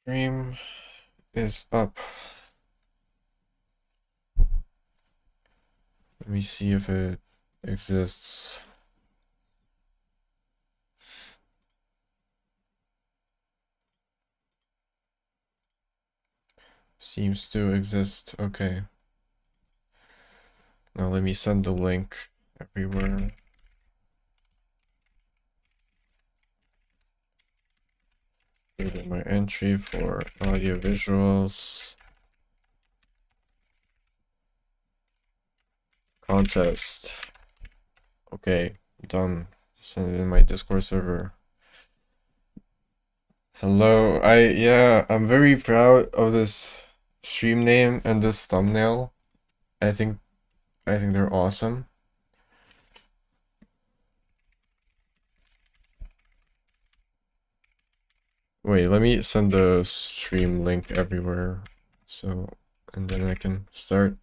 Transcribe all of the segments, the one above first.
Stream is up. Let me see if it exists. Seems to exist. Okay. Now let me send the link everywhere. Go to my entry for AudioVisual's contest. Okay, done. Send it in my Discord server. Hello, I'm very proud of this stream name and this thumbnail. I think they're awesome. Wait, let me send the stream link everywhere. So, and then I can start.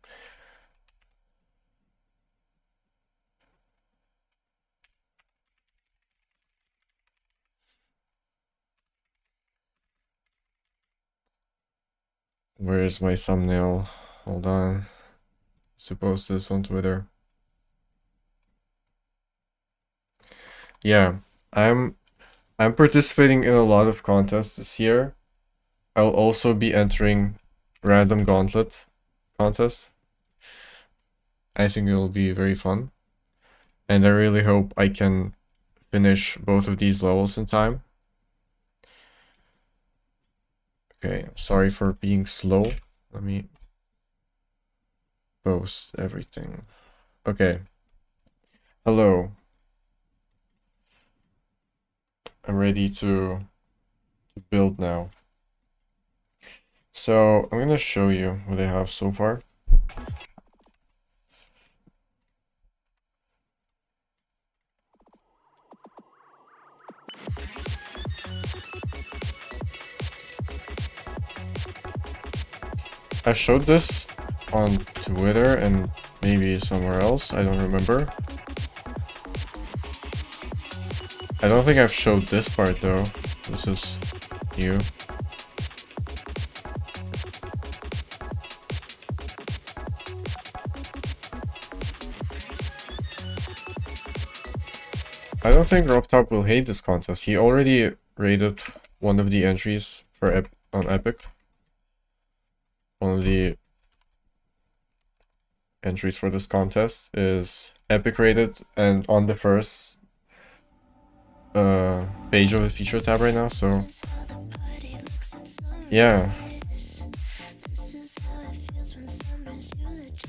Where is my thumbnail? Hold on. To post this on Twitter. Yeah, I'm participating in a lot of contests this year. I'll also be entering random gauntlet contests. I think it'll be very fun. And I really hope I can finish both of these levels in time. Okay, sorry for being slow. Let me post everything. Okay. Hello. I'm ready to build now. So I'm gonna show you what I have so far. I showed this on Twitter and maybe somewhere else, I don't remember. I don't think I've showed this part though. This is new. I don't think RobTop will hate this contest. He already rated one of the entries for on Epic. One of the entries for this contest is Epic rated and on the first page of the feature tab right now, so yeah.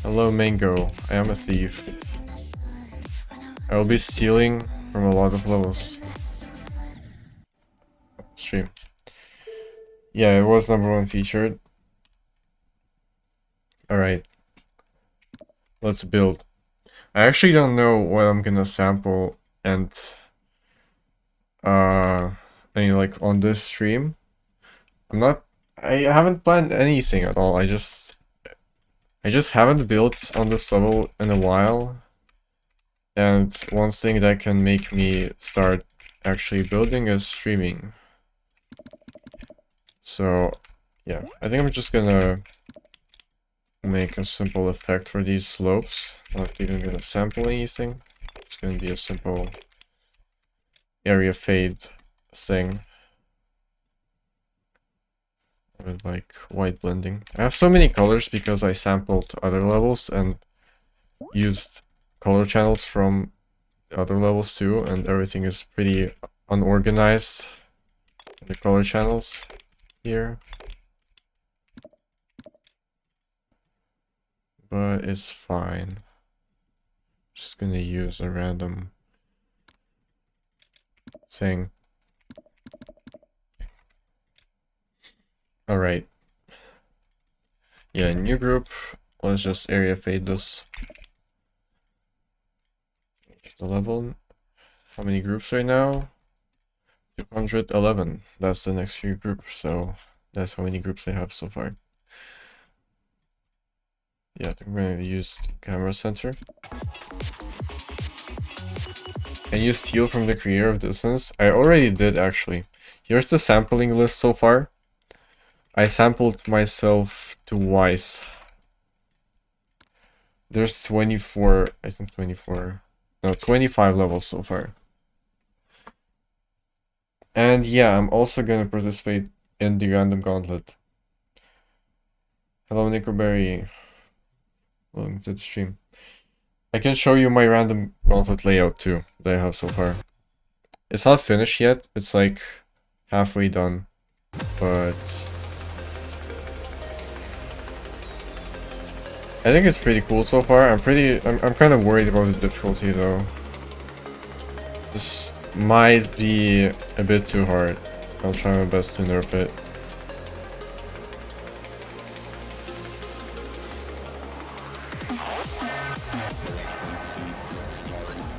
Hello Mango, I am a thief. I will be stealing from a lot of levels. Stream. Yeah, it was #1 featured. Alright. Let's build. I actually don't know what I'm gonna sample and like on this stream. I haven't planned anything at all. I just haven't built on this level in a while. And one thing that can make me start actually building is streaming. So yeah, I think I'm just gonna make a simple effect for these slopes. Not even gonna sample anything. It's gonna be a simple area fade thing. With like white blending. I have so many colors because I sampled other levels and used color channels from other levels too, and everything is pretty unorganized in the color channels here. But it's fine. Just gonna use a random thing. Alright. Yeah, new group. Let's just area fade this. The level. How many groups right now? 211. That's the next few groups, so that's how many groups I have so far. Yeah, I think we're gonna use camera center. Can you steal from the creator of distance? I already did actually. Here's the sampling list so far. I sampled myself twice. There's 24, I think 24, no, 25 levels so far. And yeah, I'm also gonna participate in the random gauntlet. Hello, Nickelberry. Welcome to the stream. I can show you my random gauntlet layout too, that I have so far. It's not finished yet, it's like halfway done, but I think it's pretty cool so far. I'm kind of worried about the difficulty though. This might be a bit too hard. I'll try my best to nerf it.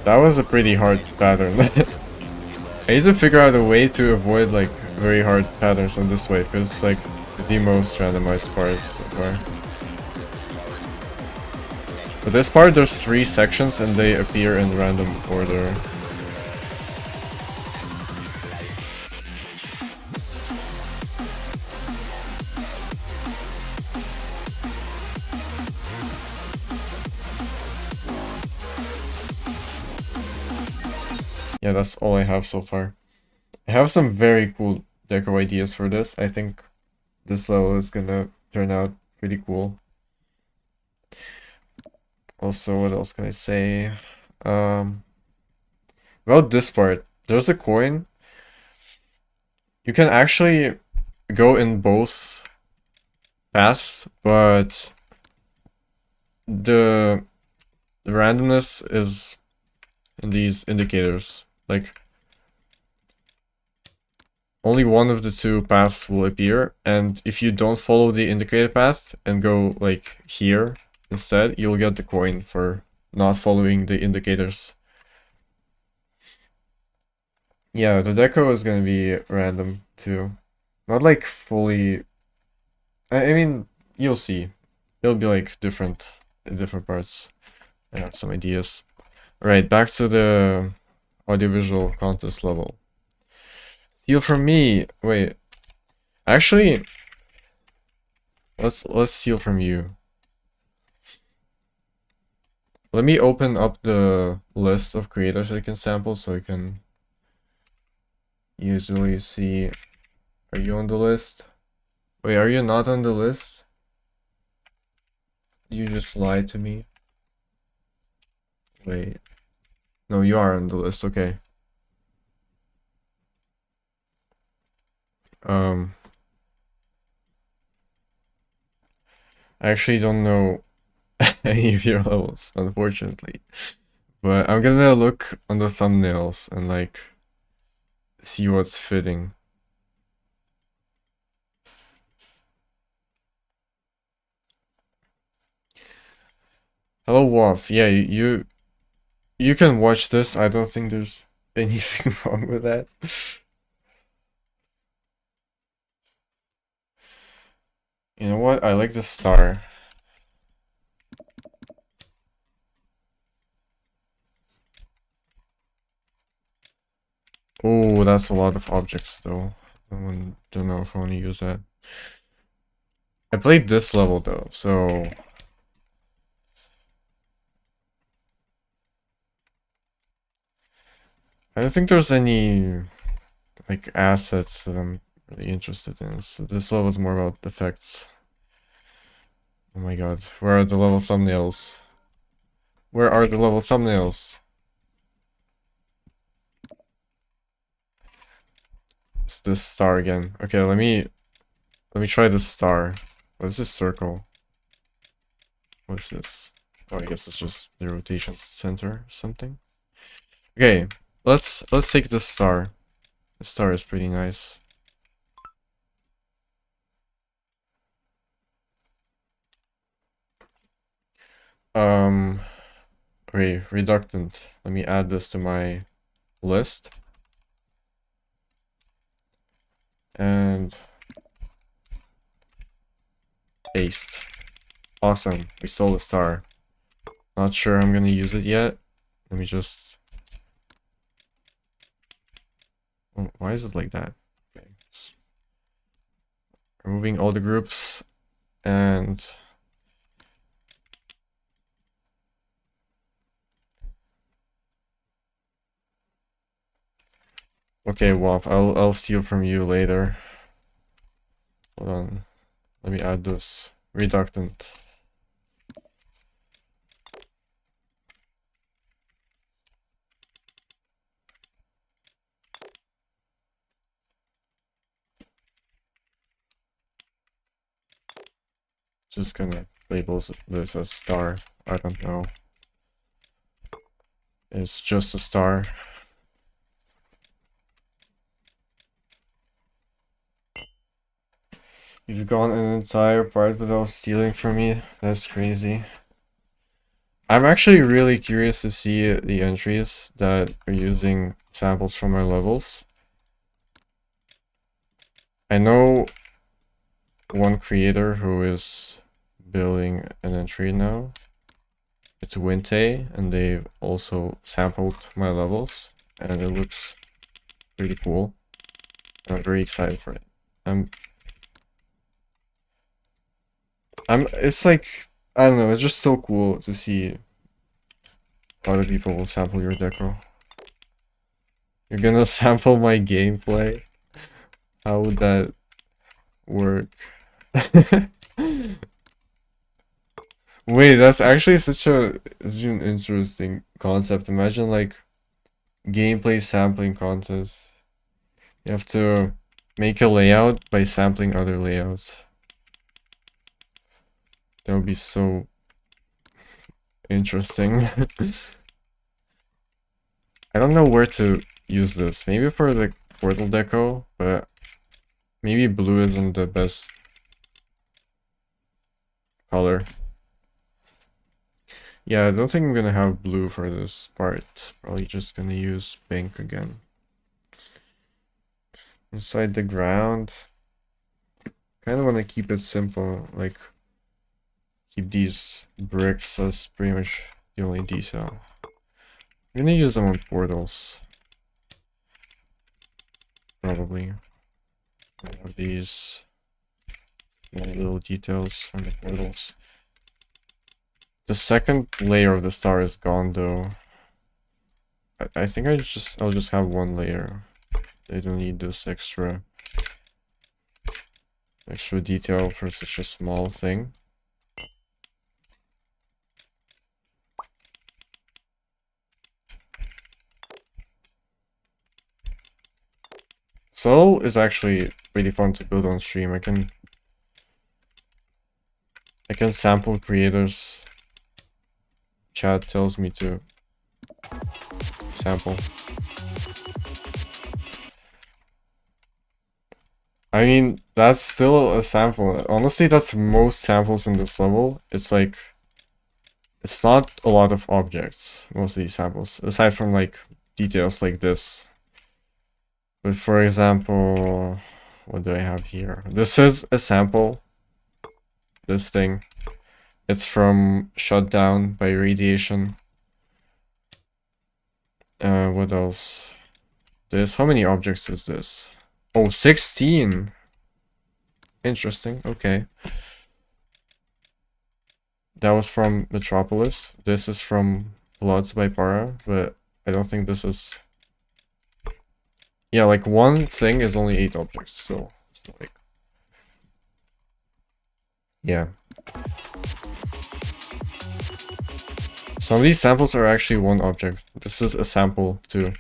That was a pretty hard pattern. I need to figure out a way to avoid like very hard patterns on this way, because it's like the most randomized part so far. For this part, there's 3 sections and they appear in random order. Yeah, that's all I have so far. I have some very cool deco ideas for this. I think this level is gonna turn out pretty cool. Also, what else can I say? About this part, there's a coin. You can actually go in both paths, but the randomness is in these indicators. Like, only one of the 2 paths will appear, and if you don't follow the indicated path and go like here instead, you'll get the coin for not following the indicators. Yeah, the deco is gonna be random too. Not like fully. I mean, you'll see. It'll be like different in different parts. I have some ideas. Alright, back to the audiovisual contest level. Steal from me. Wait. Actually, let's steal from you. Let me open up the list of creators I can sample so I can easily see. Are you on the list? Wait, are you not on the list? You just lied to me. Wait. No, you are on the list, okay. I actually don't know any of your levels, unfortunately. But I'm gonna look on the thumbnails and like see what's fitting. Hello, Wolf. Yeah, you can watch this. I don't think there's anything wrong with that. You know what? I like the star. Oh, that's a lot of objects though. I don't know if I want to use that. I played this level though, so I don't think there's any like assets that I'm really interested in. So this level is more about effects. Oh my god, where are the level thumbnails? Where are the level thumbnails? It's this star again. Okay, let me try this star. What is this circle? What's this? Oh, I guess it's just the rotation center or something. Okay, let's take this star. The star is pretty nice. Okay, reductant. Let me add this to my list. And paste. Awesome, we stole the star. Not sure I'm gonna use it yet. Let me just... Oh, why is it like that? Okay. removing all the groups, and okay, Waff, I'll steal from you later. Hold on. Let me add this reductant. Just gonna label this as star. I don't know. It's just a star. You've gone an entire part without stealing from me. That's crazy. I'm actually really curious to see the entries that are using samples from my levels. I know one creator who is building an entry now. It's Winte, and they've also sampled my levels, and it looks pretty cool. I'm very excited for it. It's like, I don't know, it's just so cool to see other people will sample your deco. You're gonna sample my gameplay? How would that work? Wait, that's actually such an interesting concept. Imagine like gameplay sampling contest. You have to make a layout by sampling other layouts. That would be so interesting. I don't know where to use this. Maybe for the portal deco, but maybe blue isn't the best color. Yeah, I don't think I'm gonna have blue for this part. Probably just gonna use pink again. Inside the ground, kind of want to keep it simple, like keep these bricks as pretty much the only detail. I'm gonna use them on portals. Probably. I have these little details on the portals. The second layer of the star is gone though. I think I'll just have one layer. I don't need this extra detail for such a small thing. Soul is actually really fun to build on stream. I can sample creators. Chat tells me to sample. I mean, that's still a sample. Honestly, that's most samples in this level. It's like, it's not a lot of objects, most of these samples, aside from like details like this. But for example, what do I have here? This is a sample. This thing. It's from Shutdown by Radiation. What else? How many objects is this? Oh, 16! Interesting, okay. That was from Metropolis. This is from Bloods by Para, but I don't think this is... Yeah, like one thing is only 8 objects, so it's not like... Yeah. Some of these samples are actually one object. This is a sample too.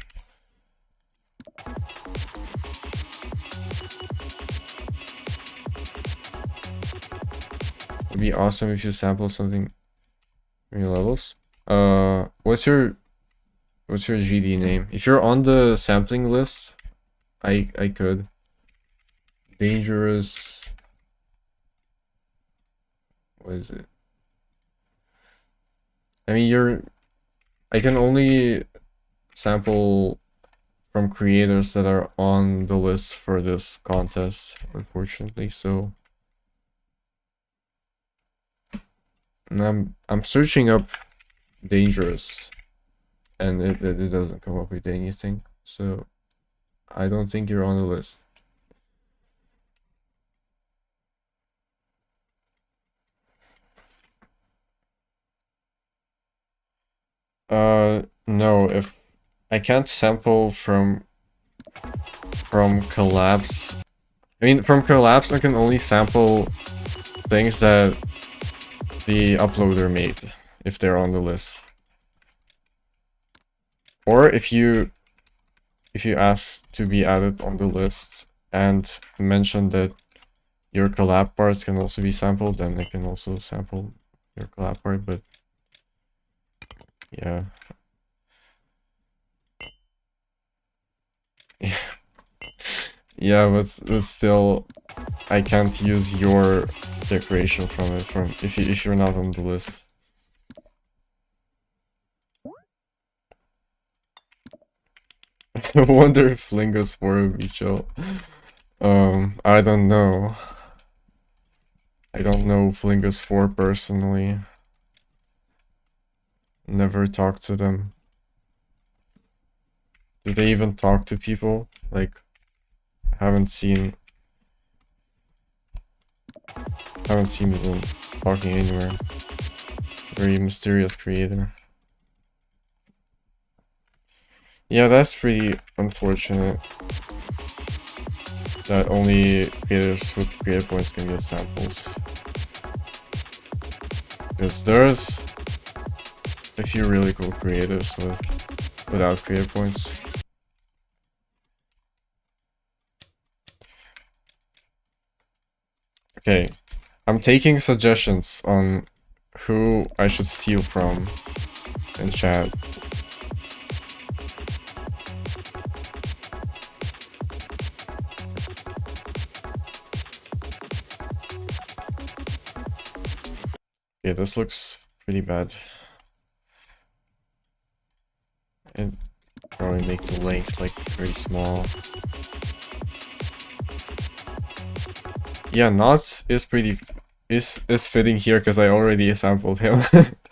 It'd be awesome if you sample something in your levels. What's your GD name? If you're on the sampling list, I could. Dangerous. What is it? I mean, I can only sample from creators that are on the list for this contest, unfortunately, so... And I'm searching up Dangerous, and it doesn't come up with anything, so I don't think you're on the list. No, if I can't sample from collabs. I mean, from collabs, I can only sample things that the uploader made, if they're on the list. Or if you ask to be added on the list and mention that your collab parts can also be sampled, then I can also sample your collab part, but yeah. Yeah, but still, I can't use your decoration from it if you're not on the list. I wonder if Lingus 4 would be chill. I don't know. I don't know Flingus 4 personally. Never talked to them. Do they even talk to people? Like, haven't seen them talking anywhere. Very mysterious creator. Yeah, that's pretty unfortunate. That only creators with creator points can get samples. Because there's a few really cool creators without creator points. Okay, I'm taking suggestions on who I should steal from in chat. Okay, this looks pretty bad. And probably make the length like very small. Yeah, Knots is fitting here because I already sampled him.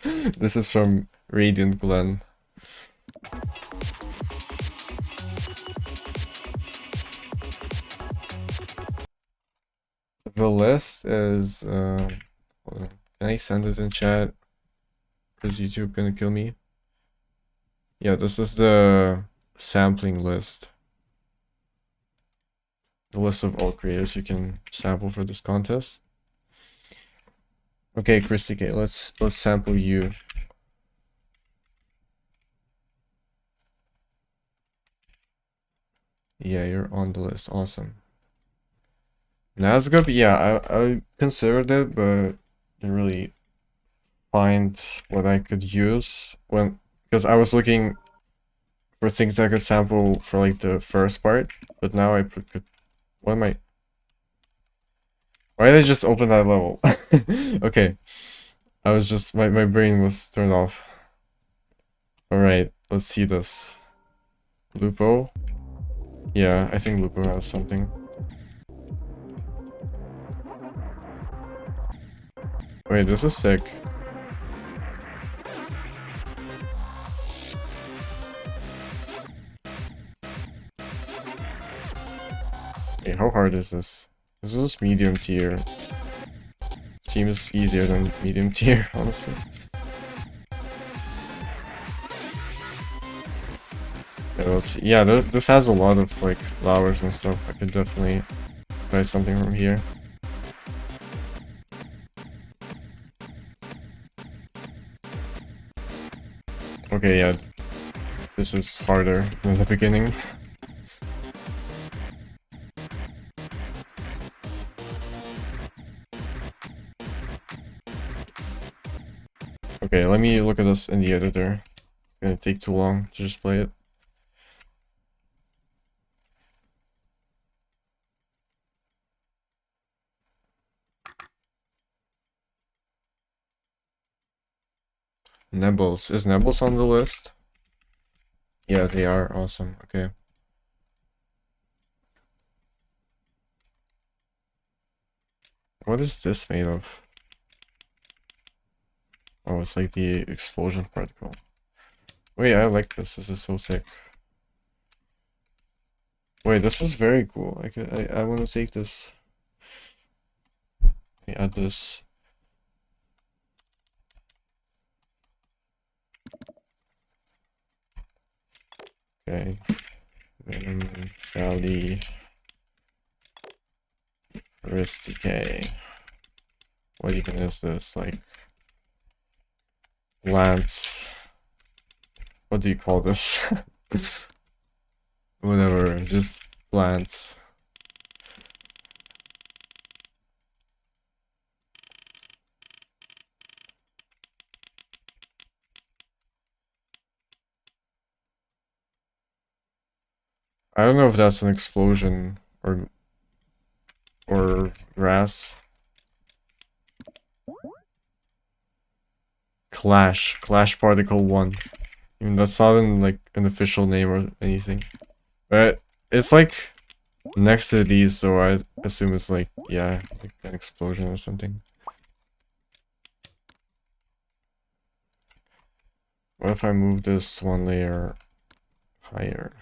This is from Radiant Glen. The list is hold on. Can I send it in chat? Is YouTube gonna kill me? Yeah, this is the sampling list. The list of all creators you can sample for this contest. Okay, Christy K, let's sample you. Yeah, you're on the list. Awesome. Nazgub, yeah, I considered it, but didn't really find what I could use because I was looking for things I could sample for like the first part, but now why did I just open that level? Okay, I was just my brain was turned off. All right, let's see this. Lupo. Yeah, I think Lupo has something. Wait, this is sick. Okay, how hard is this? This is medium tier. Seems easier than medium tier, honestly. Okay, let's see. Yeah, this has a lot of like flowers and stuff. I could definitely try something from here. Okay, yeah, this is harder than the beginning. Okay, let me look at this in the editor. It's gonna take too long to just play it. Nebbles. Is Nebbles on the list? Yeah, they are. Awesome. Okay. What is this made of? Oh, it's like the explosion particle. Wait, I like this. This is so sick. Wait, this is very cool. I want to take this. Let me add this. Okay. Valley. Risk decay. What even is this? Like plants. What do you call this? Whatever, just plants. I don't know if that's an explosion or grass. Clash particle 1. I mean, that's not like an official name or anything. But it's like next to these, so I assume it's like, yeah, like an explosion or something. What if I move this one layer higher?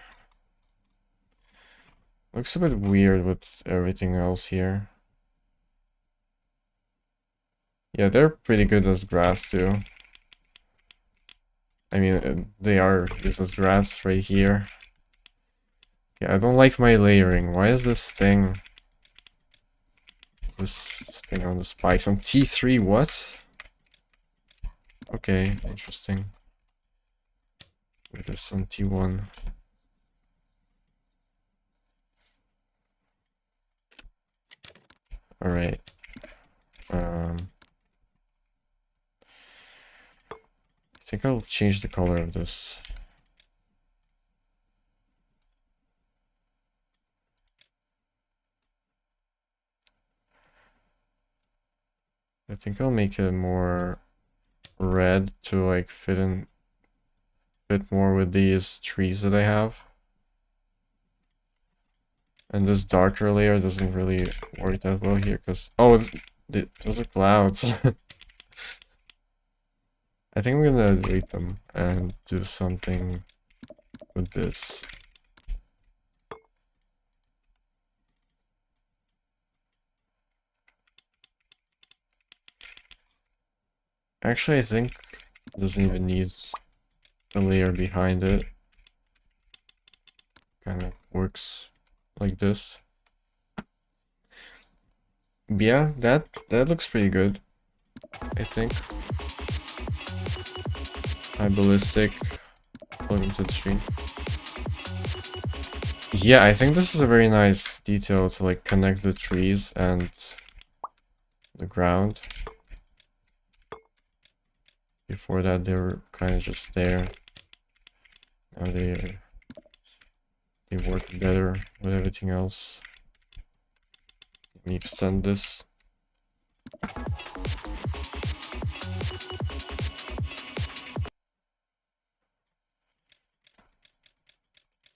Looks a bit weird with everything else here. Yeah, they're pretty good as grass too. I mean, they are just as grass right here. Yeah, I don't like my layering. Why is this thing on the spikes? On T3, what? Okay, interesting. With this on T1. Alright. I think I'll change the color of this. I think I'll make it more red to like fit in a bit more with these trees that I have. And this darker layer doesn't really work that well here because those are clouds. I think I'm gonna delete them and do something with this. Actually, I think it doesn't even need a layer behind it. Kind of works like this. But yeah, that looks pretty good, I think. High ballistic, plug into the stream. Yeah, I think this is a very nice detail to like connect the trees and the ground. Before that, they were kind of just there. Now they work better with everything else. Let me extend this.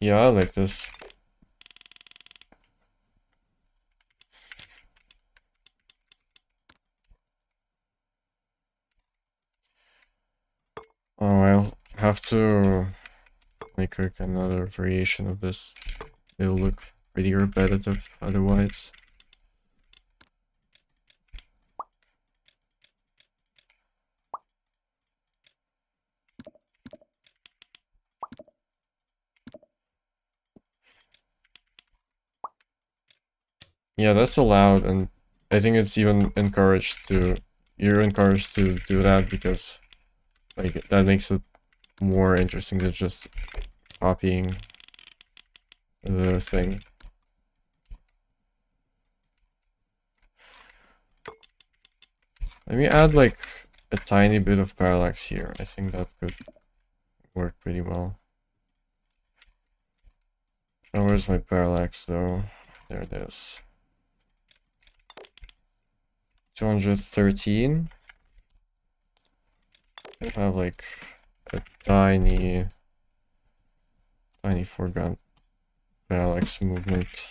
Yeah, I like this. Oh, I'll have to make like another variation of this. It'll look pretty repetitive otherwise. Yeah, that's allowed, and I think it's even encouraged to... You're encouraged to do that because like that makes it more interesting than just copying the thing. Let me add like a tiny bit of parallax here. I think that could work pretty well. Oh, where's my parallax though? There it is. 213. I have like a tiny foreground parallax movement.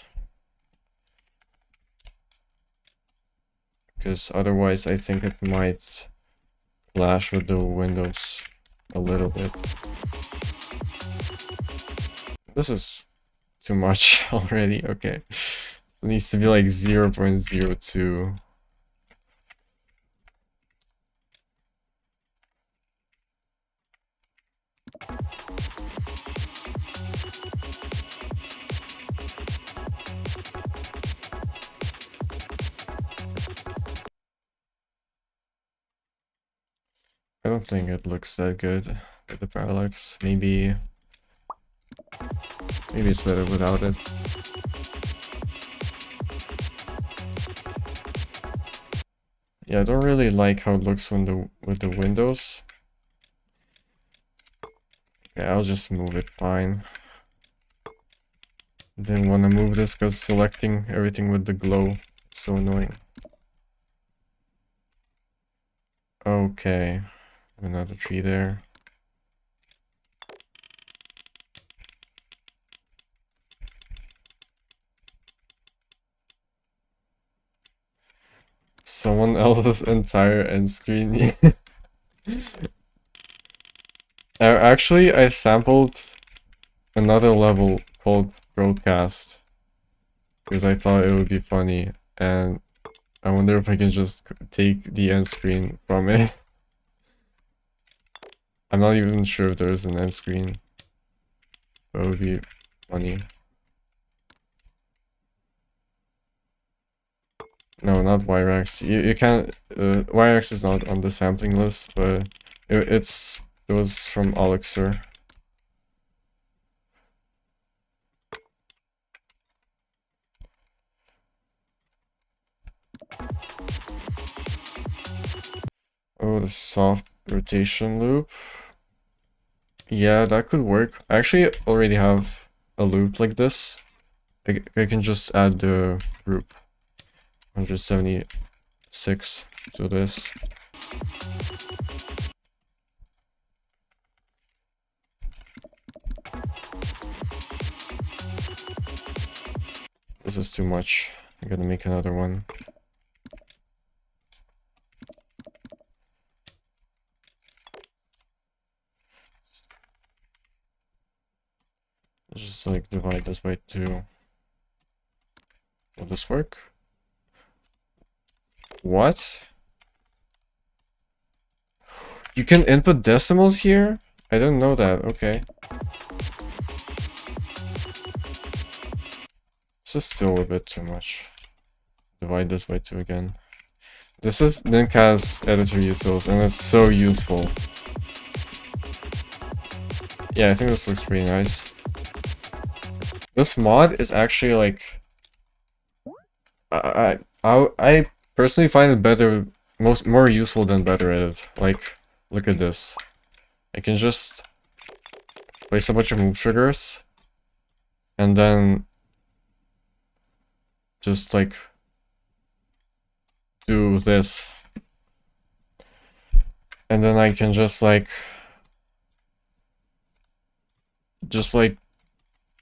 Because otherwise I think it might clash with the windows a little bit. This is too much already. Okay. It needs to be like 0.02. I don't think it looks that good with the parallax. Maybe it's better without it. Yeah, I don't really like how it looks when with the windows. Yeah, I'll just move it fine. Didn't want to move this because selecting everything with the glow is so annoying. Okay, another tree there. Someone else's entire end screen. Actually, I sampled another level called Broadcast because I thought it would be funny, and I wonder if I can just take the end screen from it. I'm not even sure if there's an end screen, but it would be funny. No, not Wyrax. You can't. Wyrax is not on the sampling list, but it was from Elixir. Oh, the soft rotation loop. Yeah, that could work. I actually already have a loop like this. I can just add the group 176 to this. This is too much. I gotta make another one. Just like divide this by 2. Will this work? What? You can input decimals here? I didn't know that. Okay. This is still a bit too much. Divide this by 2 again. This is Ninka's AudieoVisual's, and it's so useful. Yeah, I think this looks pretty nice. This mod is actually like I personally find it better, more useful than Better Edit. Like, look at this. I can just place a bunch of move triggers, and then just like do this, and then I can just like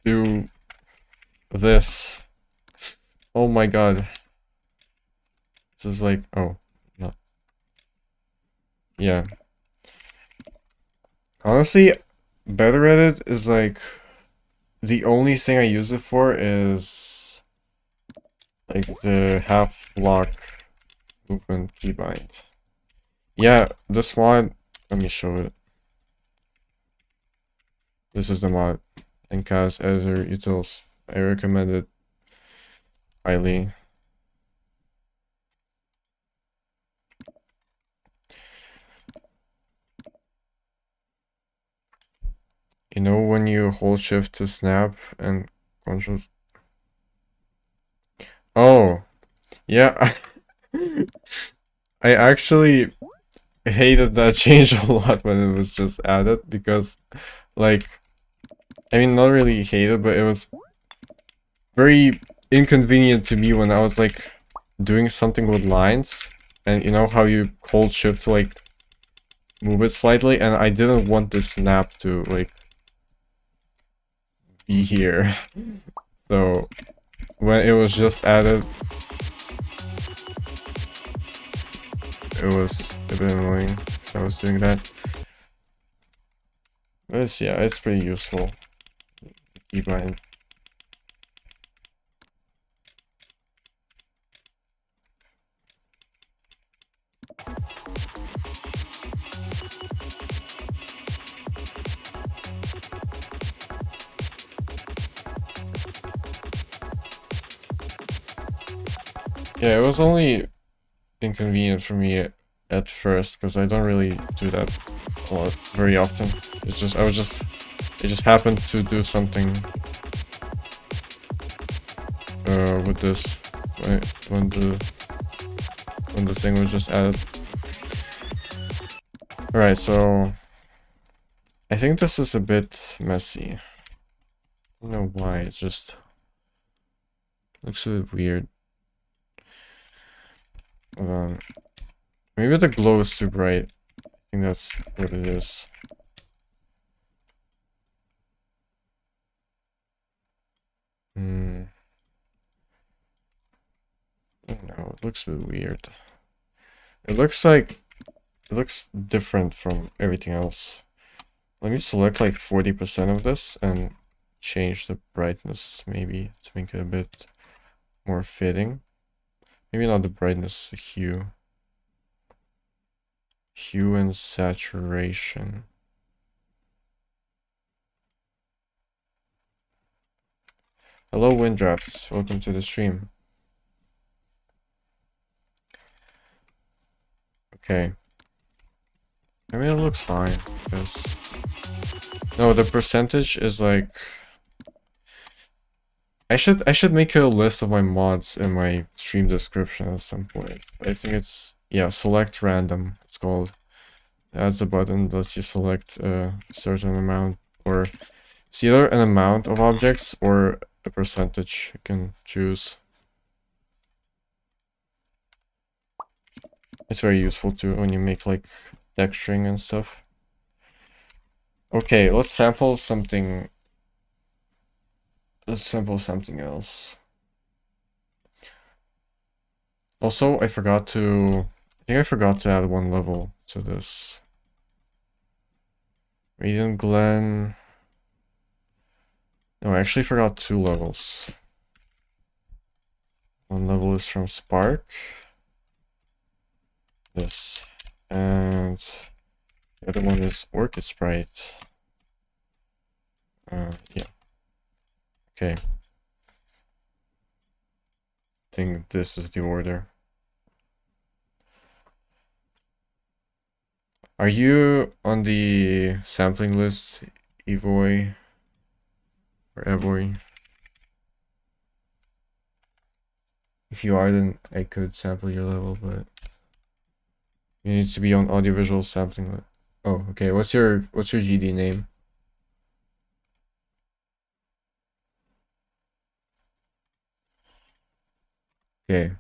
do this. Oh my god. This is like, oh, no. Yeah. Honestly, Better Edit is like, the only thing I use it for is like the half block movement keybind. Yeah, this mod, let me show it. This is the mod. Ninka's AudieoVisual's. I recommend it highly. You know when you hold shift to snap and control? Oh, yeah. I actually hated that change a lot when it was just added because, like, I mean, not really hated, but it was very inconvenient to me when I was like doing something with lines, and you know how you hold shift to like move it slightly, and I didn't want the snap to like be here. So when it was just added, it was a bit annoying, so I was doing that. But yeah, it's pretty useful. Keybind. Yeah, it was only inconvenient for me at first, because I don't really do that a lot, very often. It's just, it just happened to do something with this when the thing was just added. Alright, so I think this is a bit messy. I don't know why, it just looks a bit weird. Hold on. Maybe the glow is too bright. I think that's what it is. I don't know, it looks a bit weird. It looks like it looks different from everything else. Let me select like 40% of this and change the brightness maybe to make it a bit more fitting. Maybe not the brightness, the hue. Hue and saturation. Hello Winddrafts, welcome to the stream. Okay. I mean, it looks fine, because... No, the percentage is like... I should make a list of my mods in my stream description at some point. I think it's... Yeah, select random, it's called. It adds a button that lets you select a certain amount, or... It's either an amount of objects, or a percentage you can choose. It's very useful too when you make like texturing and stuff. Okay, let's sample something. Let's sample something else. Also, I think I forgot to add one level to this. Radiant Glen. No, I actually forgot 2 levels. One level is from Spark. This. And the other one is Orchid Sprite. Yeah. Okay. I think this is the order. Are you on the sampling list, Evoy? Or Evoy? If you are, then I could sample your level, but you need to be on AudioVisual's sampling list. Oh, okay. What's your GD name? Okay.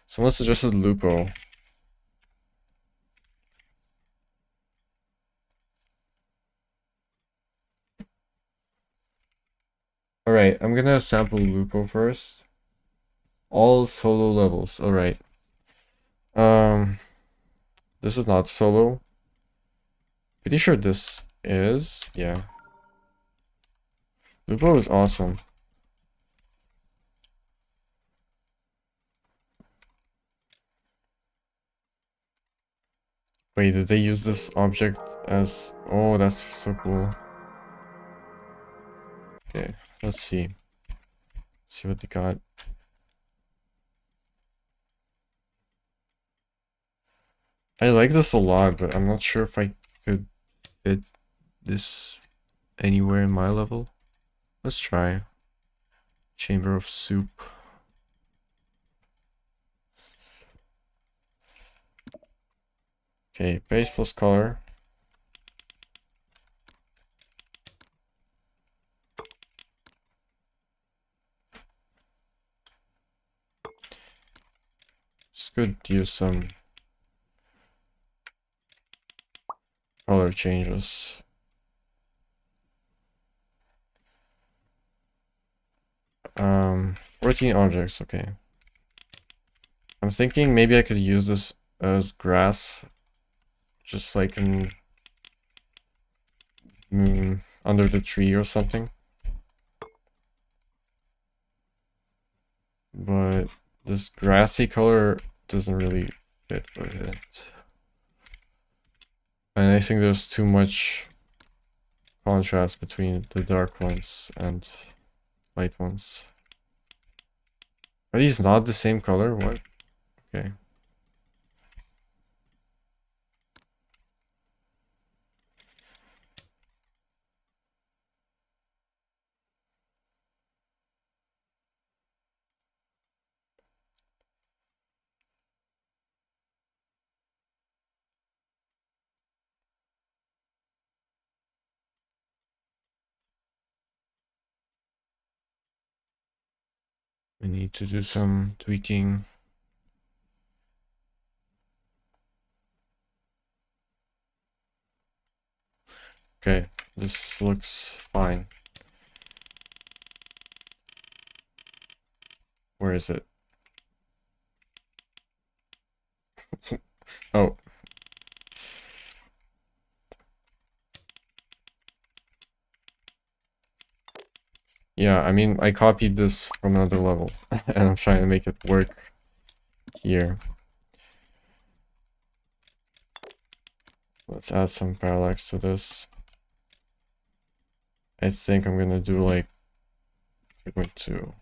Someone suggested Lupo. Alright, I'm gonna sample Lupo first. All solo levels, alright. This is not solo. Pretty sure this is, yeah. Lupo is awesome. Wait, did they use this object as... Oh, that's so cool. Okay, let's see. Let's see what they got. I like this a lot, but I'm not sure if I could fit this anywhere in my level. Let's try. Chamber of Soup. Okay, base plus color. Just could use some color changes. Um, 14 objects, okay. I'm thinking maybe I could use this as grass. Just like in under the tree or something. But this grassy color doesn't really fit with it. And I think there's too much contrast between the dark ones and light ones. Are these not the same color? What? Okay. We need to do some tweaking. Okay, this looks fine. Where is it? Oh. Yeah, I mean, I copied this from another level, and I'm trying to make it work here. Let's add some parallax to this. I think I'm gonna do like 3.2.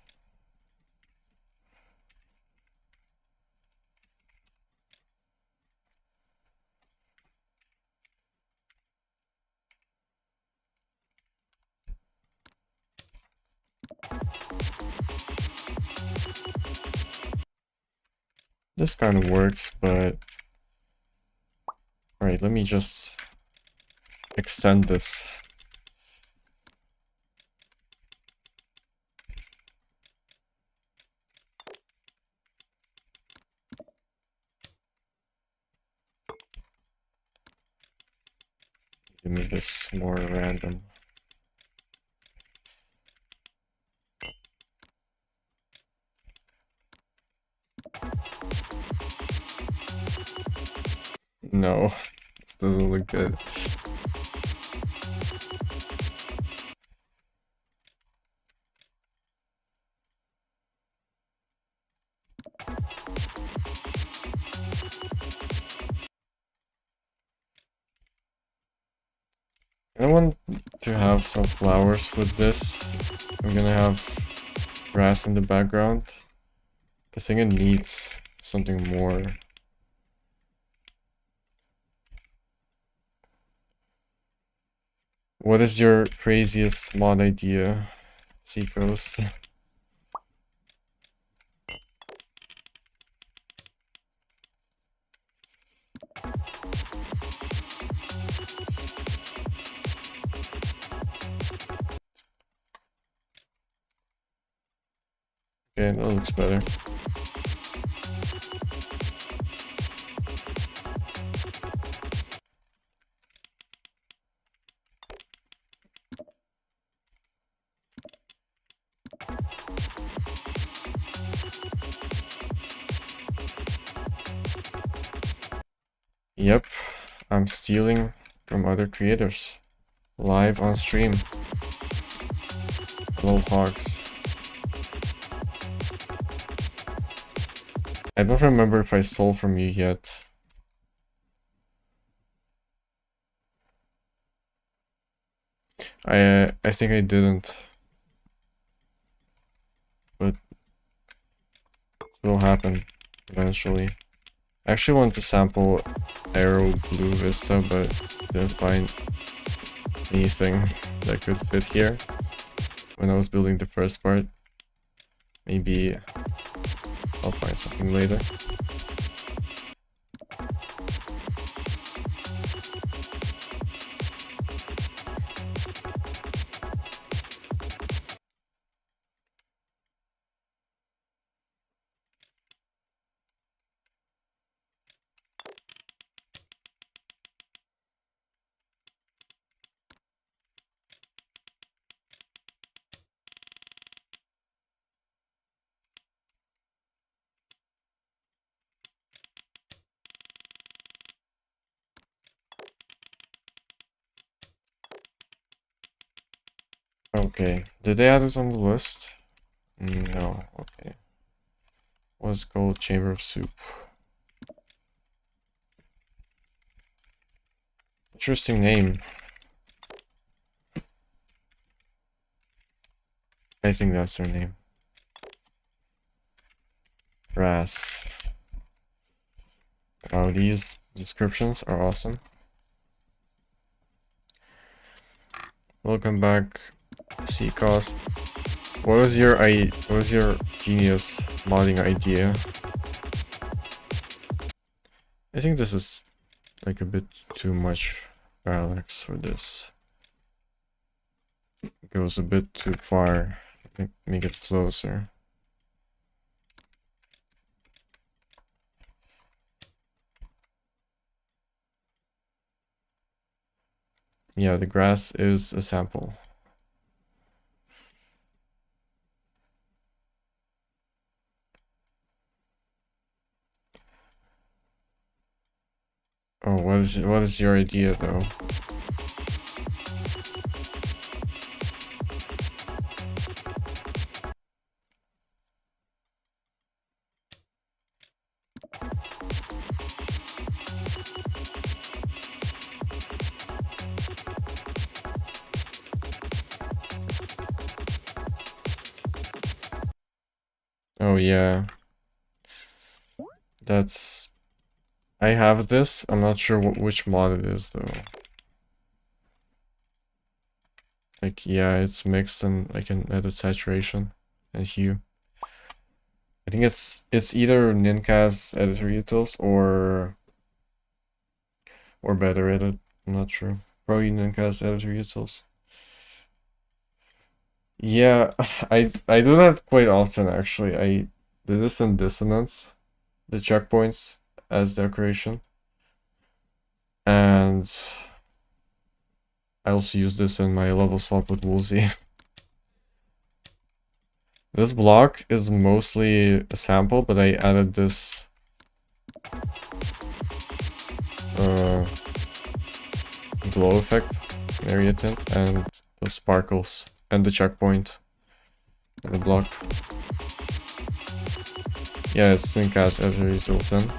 This kind of works, but alright, let me just extend this. Give me this more random. No, this doesn't look good. I want to have some flowers with this. I'm gonna have grass in the background. I think it needs something more. What is your craziest mod idea, Seacoast? Okay, that looks better. Yep, I'm stealing from other creators. Live on stream. Hello, Hogs. I don't remember if I stole from you yet. I think I didn't. But it will happen eventually. I actually wanted to sample Aero Blue Vista, but didn't find anything that could fit here when I was building the first part. Maybe I'll find something later. Okay, did they add this on the list? No, okay. What's called Chamber of Soup? Interesting name. I think that's their name. Brass. Wow, these descriptions are awesome. Welcome back, Seacost. What was your genius modding idea? I think this is like a bit too much parallax for this. It goes a bit too far. Make it closer. Yeah, the grass is a sample. Oh, what is your idea though? Oh yeah, that's... I have this. I'm not sure which mod it is though. Like, yeah, it's mixed and I can edit saturation and hue. I think it's either Nincast editor utils or better edit. I'm not sure. Probably Nincast editor utils. Yeah, I do that quite often actually. I do this in dissonance, the checkpoints as decoration. And I also use this in my level swap with Woolsey. This block is mostly a sample, but I added this glow effect, area tint, and the sparkles, and the checkpoint in the block. Yeah, it's Thinkcast editor utils in.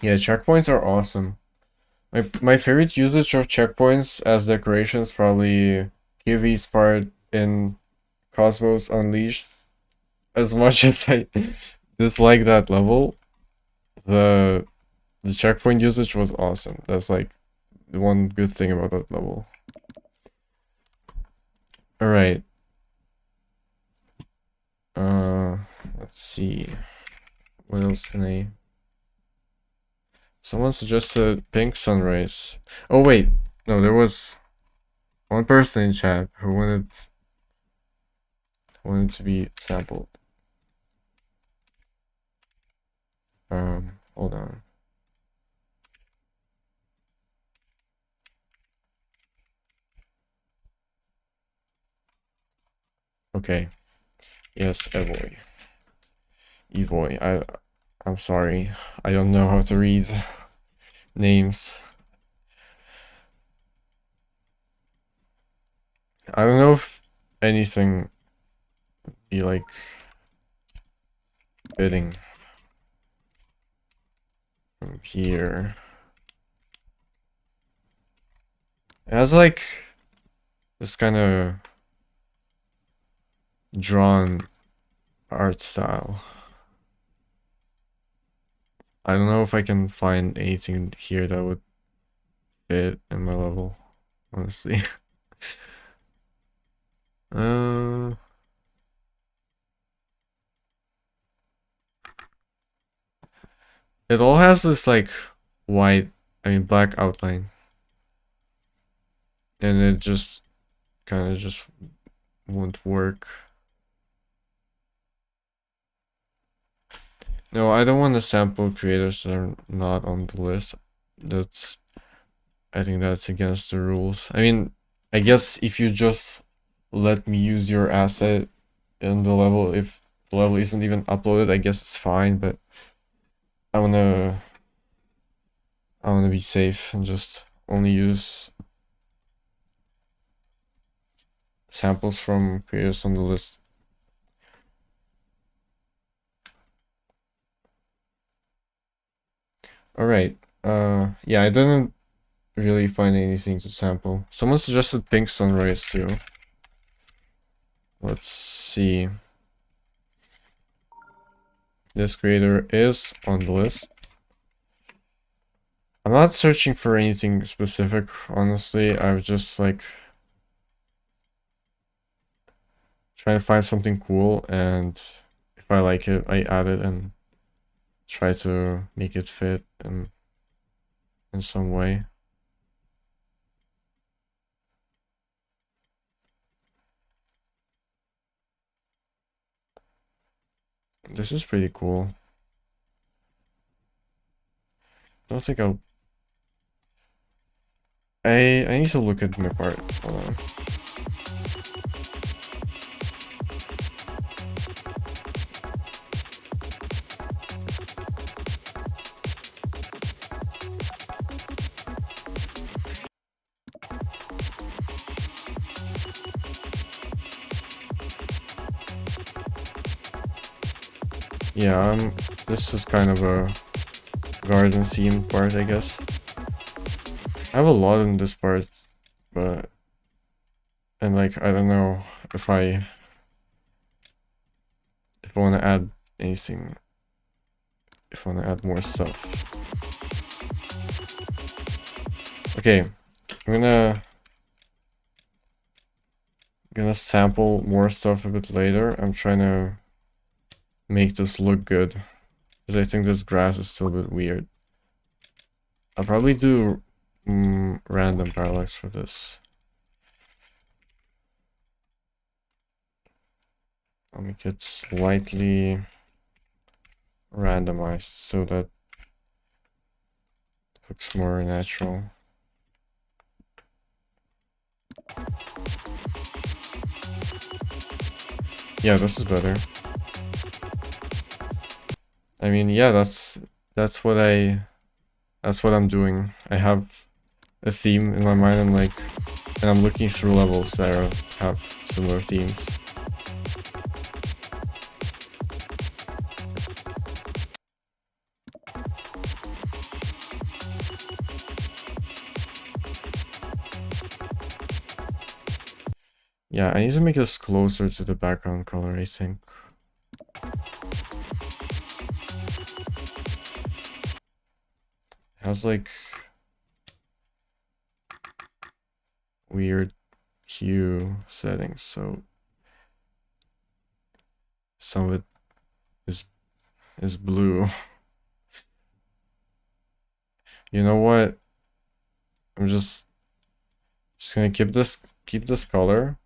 Yeah, checkpoints are awesome. My favorite usage of checkpoints as decorations probably Kiwi's part in Cosmos Unleashed. As much as I dislike that level, the checkpoint usage was awesome. That's like the one good thing about that level. Alright. Let's see. What else can I... Someone suggested pink sunrise. Oh wait, no, there was one person in chat who wanted to be sampled. Hold on. Okay. Yes, Evoy. Evoy. I'm sorry. I don't know how to read names. I don't know if anything be like fitting from here. It has like this kind of drawn art style. I don't know if I can find anything here that would fit in my level, honestly. uh, it all has this like black outline, and it just kind of just won't work. No, I don't want to sample creators that are not on the list. I think that's against the rules. I mean, I guess if you just let me use your asset in the level, if the level isn't even uploaded, I guess it's fine, but I wanna be safe and just only use samples from creators on the list. Alright, yeah, I didn't really find anything to sample. Someone suggested pink sunrise too. Let's see. This creator is on the list. I'm not searching for anything specific, honestly. I'm just like trying to find something cool, and if I like it, I add it and try to make it fit in some way. This is pretty cool. Don't think I need to look at my part. Hold on. Yeah, this is kind of a garden theme part, I guess. I have a lot in this part, but like I don't know if I want to add anything, if I want to add more stuff. Okay, I'm gonna sample more stuff a bit later. I'm trying to make this look good, because I think this grass is still a bit weird. I'll probably do random parallax for this. I'll make it slightly randomized so that it looks more natural. Yeah, this is better. I mean, yeah, that's what I'm doing. I have a theme in my mind, and I'm looking through levels that have similar themes. Yeah, I need to make this closer to the background color, I think. It has like weird hue settings, so some of it is blue. You know what? I'm just gonna keep this color.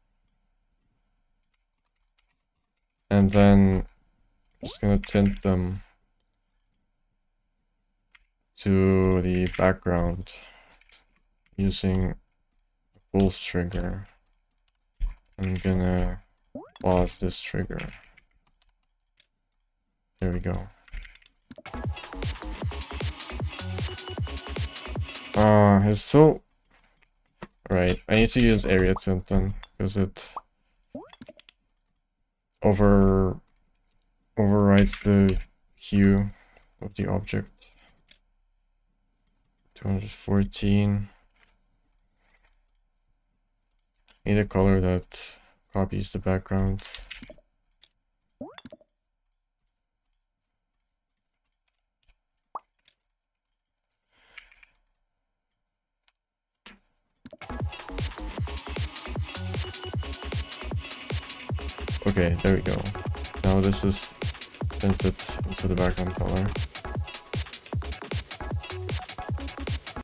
And then just gonna tint them to the background using a pulse trigger. I'm gonna pause this trigger. There we go. It's still right. I need to use area tint then, because it overrides the hue of the object. 214. Need a color that copies the background. Okay, there we go. Now this is tinted into the background color.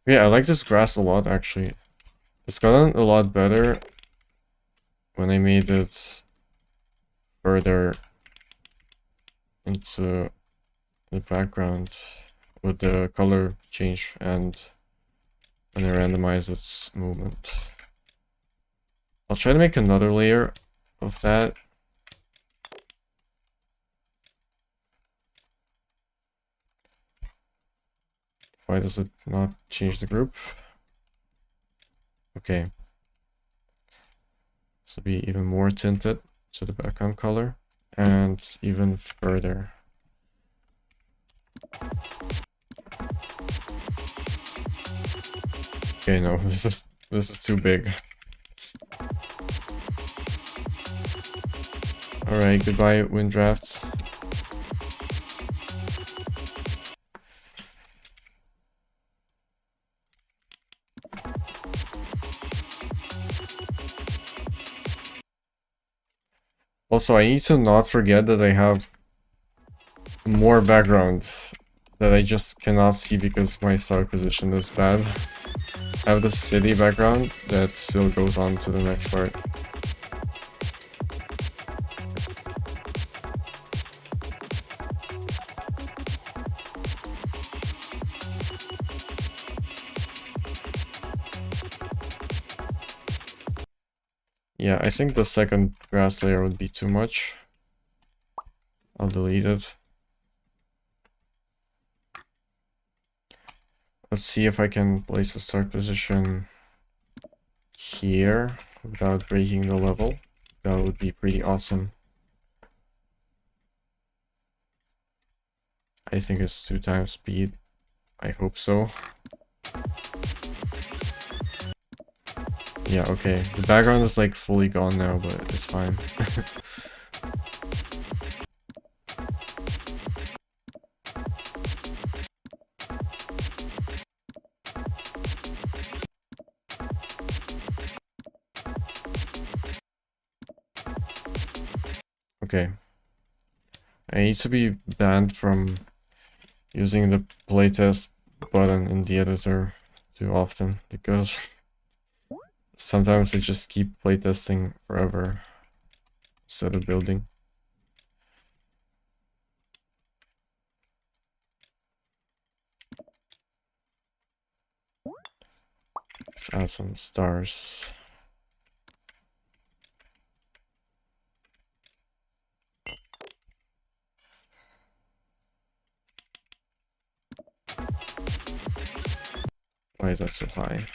Yeah, I like this grass a lot, actually. It's gotten a lot better when I made it further into the background with the color change and when I randomize its movement. I'll try to make another layer of that. Why does it not change the group? Okay. This will be even more tinted to the background color and even further. Okay, no, this is too big. Alright, goodbye wind drafts. Also, I need to not forget that I have more backgrounds that I just cannot see because my start position is bad. I have the city background that still goes on to the next part. Yeah, I think the second grass layer would be too much. I'll delete it. Let's see if I can place a start position here without breaking the level. That would be pretty awesome. I think it's 2 times speed. I hope so. Yeah, okay. The background is like fully gone now, but it's fine. Okay. I need to be banned from using the playtest button in the editor too often, because sometimes I just keep playtesting forever instead of building. Let's add some stars. Why is that so high?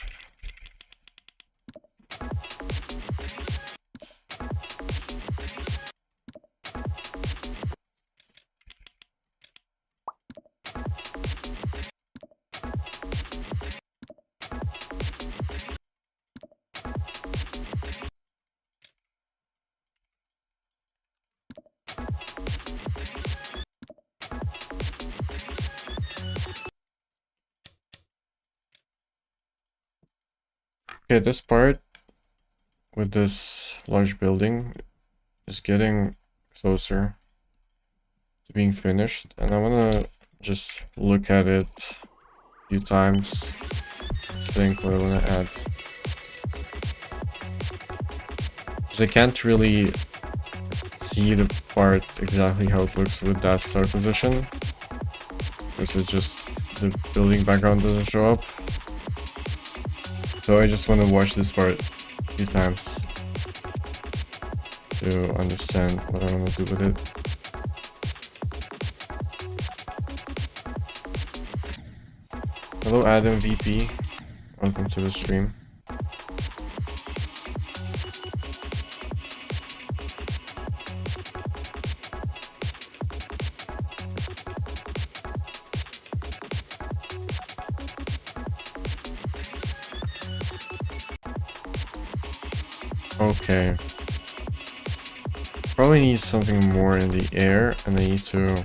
Okay, this part with this large building is getting closer to being finished, and I want to just look at it a few times, think what I want to add. Because I can't really see the part exactly how it looks with that start position, because it's just the building background doesn't show up. So I just want to watch this part a few times to understand what I want to do with it. Hello Adam VP, welcome to the stream. Okay. Probably need something more in the air, and I need to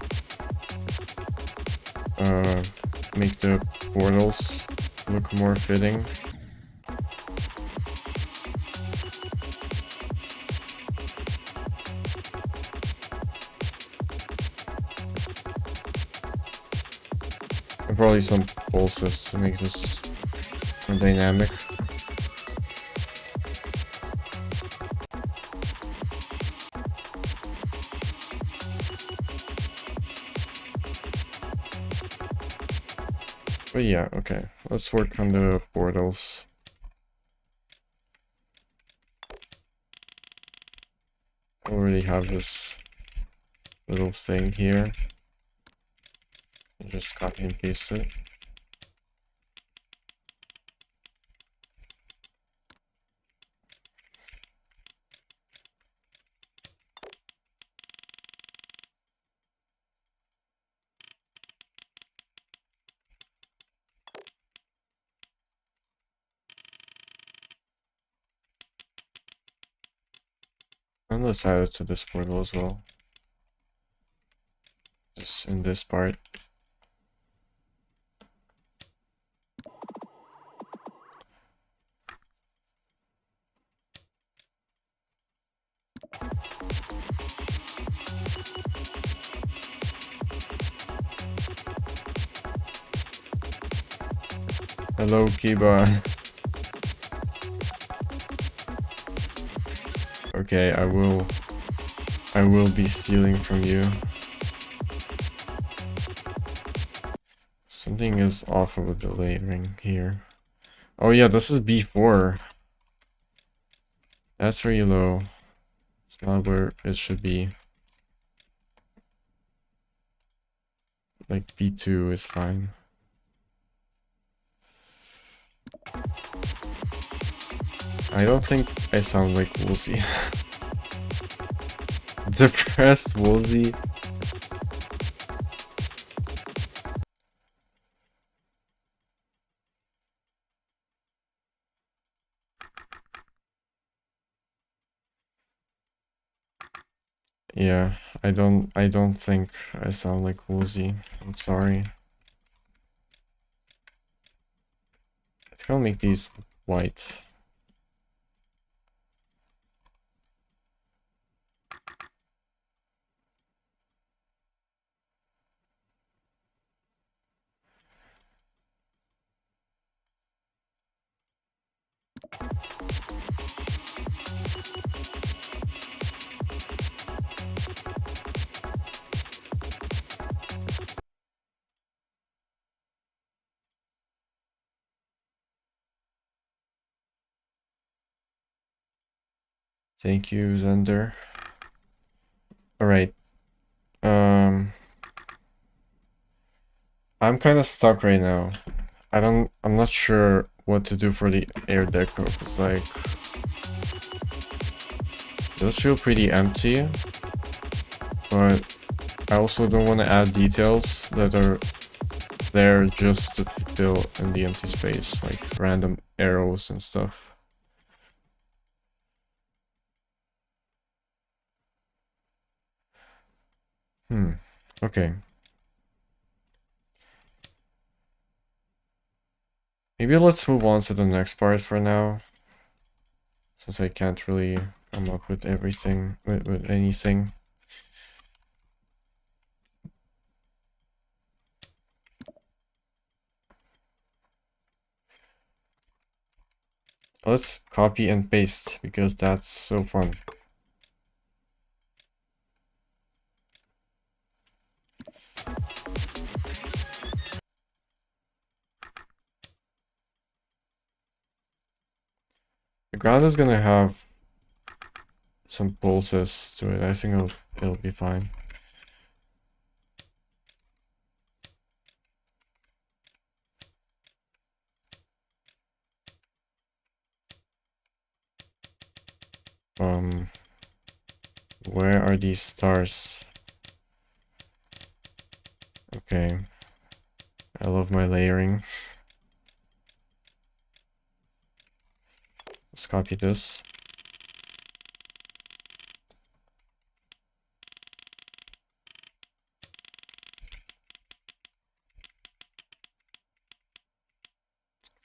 make the portals look more fitting. And probably some pulses to make this more dynamic. But yeah, okay. Let's work on the portals. I already have this little thing here. Just copy and paste it. And let's add it to this portal as well. Just in this part. Hello, Kiba. Okay, I will be stealing from you. Something is off with the layering here. Oh yeah, this is B4. That's very low. It's not where it should be. Like B2 is fine. I don't think I sound like Woolsey. Depressed Woolsey. Yeah, I don't think I sound like Woolsey. I'm sorry. I think I'll make these white. Thank you, Zender. Alright. I'm kind of stuck right now. I'm not sure what to do for the air deco. It's like, those feel pretty empty, but I also don't want to add details that are there just to fill in the empty space, like random arrows and stuff. Okay. Maybe let's move on to the next part for now, since I can't really come up with everything, with anything. Let's copy and paste, because that's so fun. The ground is gonna have some pulses to it. I think it'll be fine. Where are these stars? Okay. I love my layering. Let's copy this.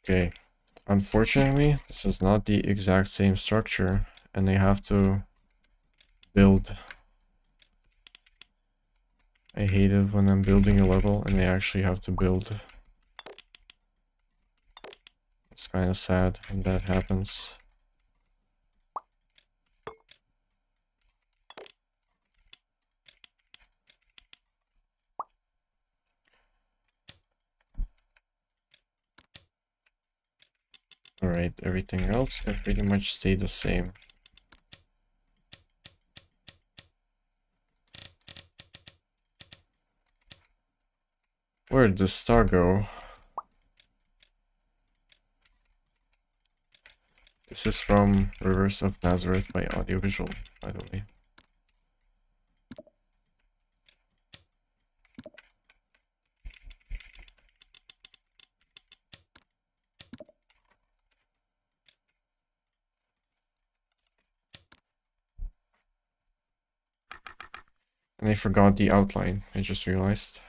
Okay. Unfortunately, this is not the exact same structure, and they have to build. I hate it when I'm building a level and they actually have to build. It's kind of sad when that happens. Alright, everything else can pretty much stay the same. Where did the star go? This is from Rivers of Nazareth by AudioVisual, by the way. And I forgot the outline, I just realized.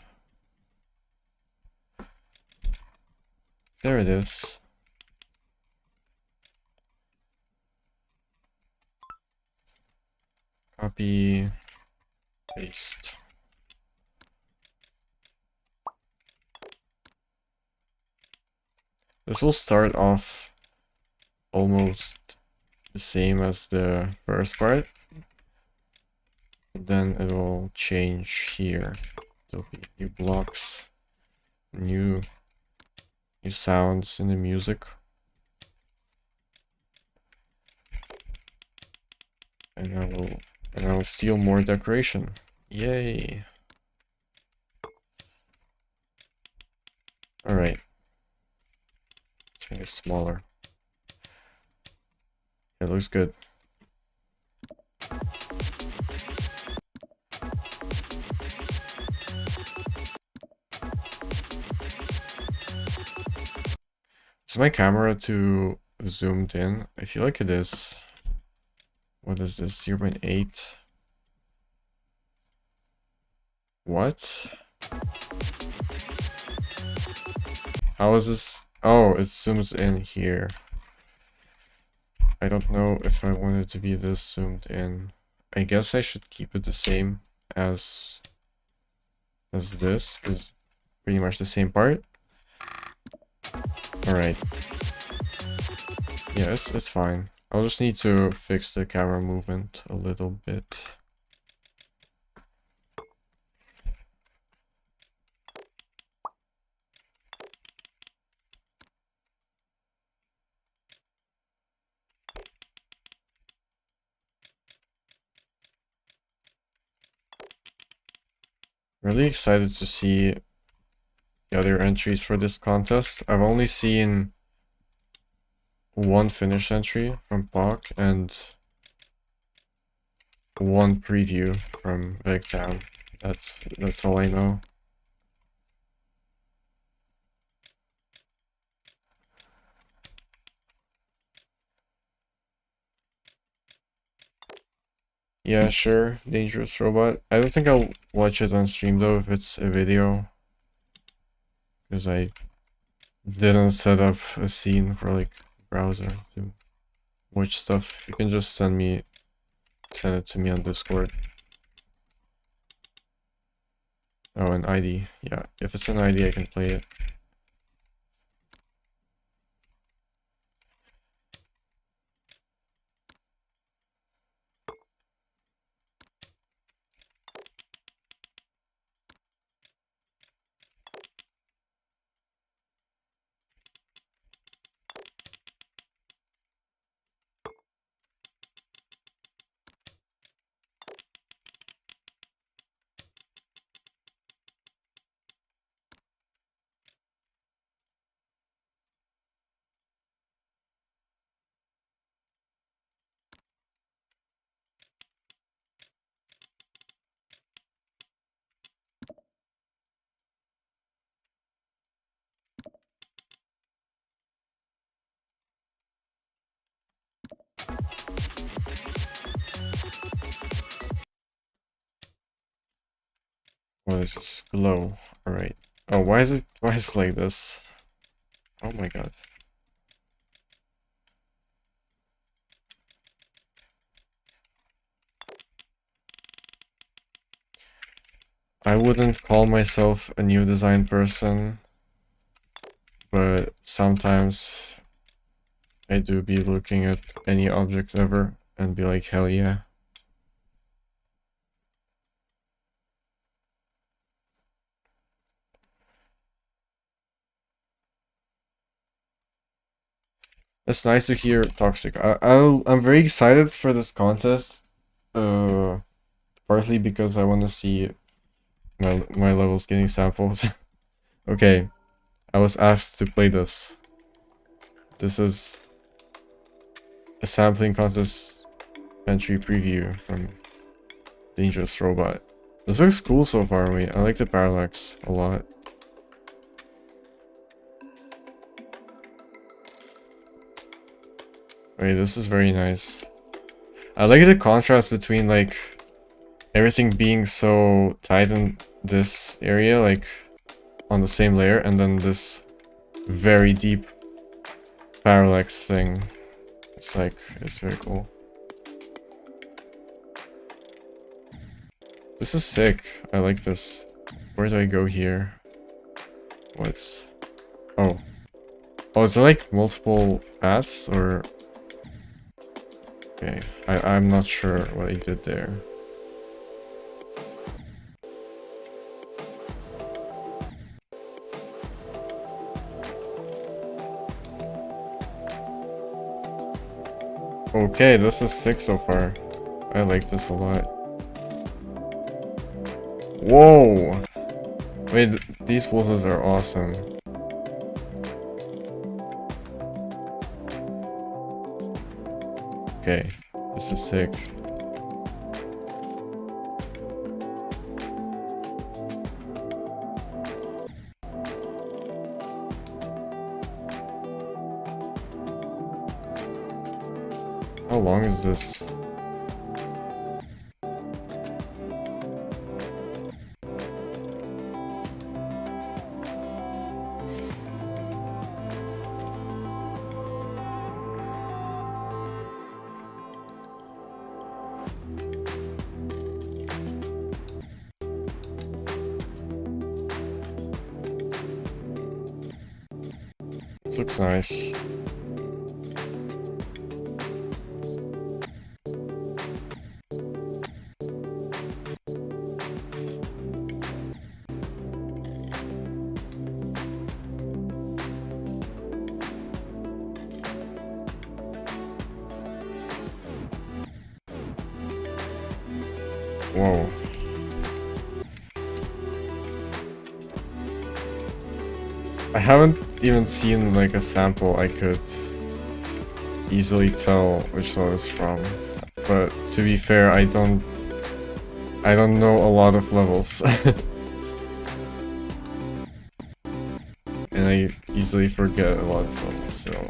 There it is. Copy, paste. This will start off almost the same as the first part. Then it will change here. There'll be new blocks, new sounds in the music. And I will steal more decoration. Yay. Alright. Let's make it smaller. It looks good. Is my camera too zoomed in? I feel like it is. What is this? 0.8? What? How is this? Oh, it zooms in here. I don't know if I want it to be this zoomed in. I guess I should keep it the same as this, because pretty much the same part. Alright. Yeah, it's fine. I'll just need to fix the camera movement a little bit. Really excited to see the other entries for this contest. I've only seen one finished entry from Pak and one preview from Big Town. That's all I know. Yeah, sure. Dangerous Robot. I don't think I'll watch it on stream though if it's a video. Because I didn't set up a scene for like browser to watch stuff. You can just send it to me on Discord. Oh, an ID. Yeah, if it's an ID I can play it. Oh, this is glow. Alright. Oh, why is it like this? Oh my god. I wouldn't call myself a new design person, but sometimes I do be looking at any object ever and be like, hell yeah. It's nice to hear Toxic. I'm very excited for this contest. Partly because I want to see my levels getting sampled. Okay, I was asked to play this. This is a sampling contest entry preview from Dangerous Robot. This looks cool so far. I like the parallax a lot. Wait, this is very nice. I like the contrast between like everything being so tight in this area, like on the same layer, and then this very deep parallax thing. It's very cool. This is sick. I like this. Where do I go here? What's... Oh. Oh, is there like multiple paths or... Okay, I'm not sure what I did there. Okay, this is sick so far. I like this a lot. Whoa! Wait, these pulses are awesome. Okay, this is sick. How long is this? This looks nice. Whoa. I haven't even seen like a sample I could easily tell which one is from. But to be fair, I don't know a lot of levels. And I easily forget a lot of levels, so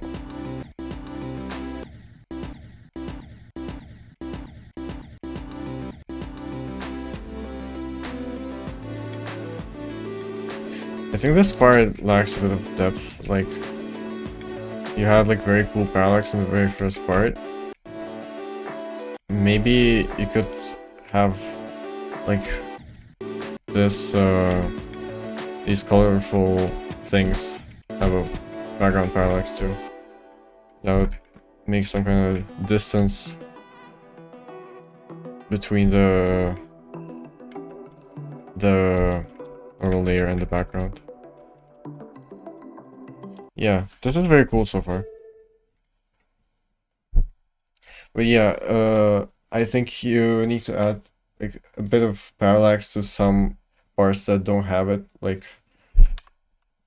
I think this part lacks a bit of depth. Like, you had like very cool parallax in the very first part. Maybe you could have like this these colorful things have a background parallax too. That would make some kind of distance between the normal layer and the background. Yeah, this is very cool so far. But yeah, I think you need to add like a bit of parallax to some parts that don't have it, like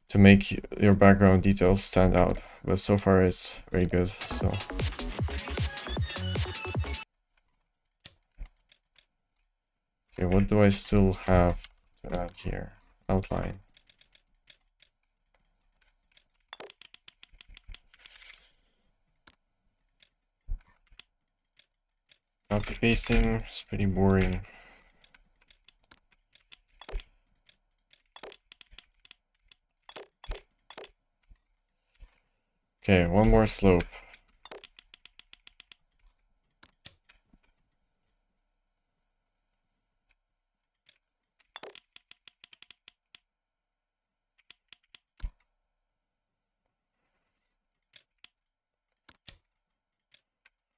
to make your background details stand out. But so far it's very good, so. Okay, what do I still have to add here? Outline. Copy pasting is pretty boring. Okay, one more slope.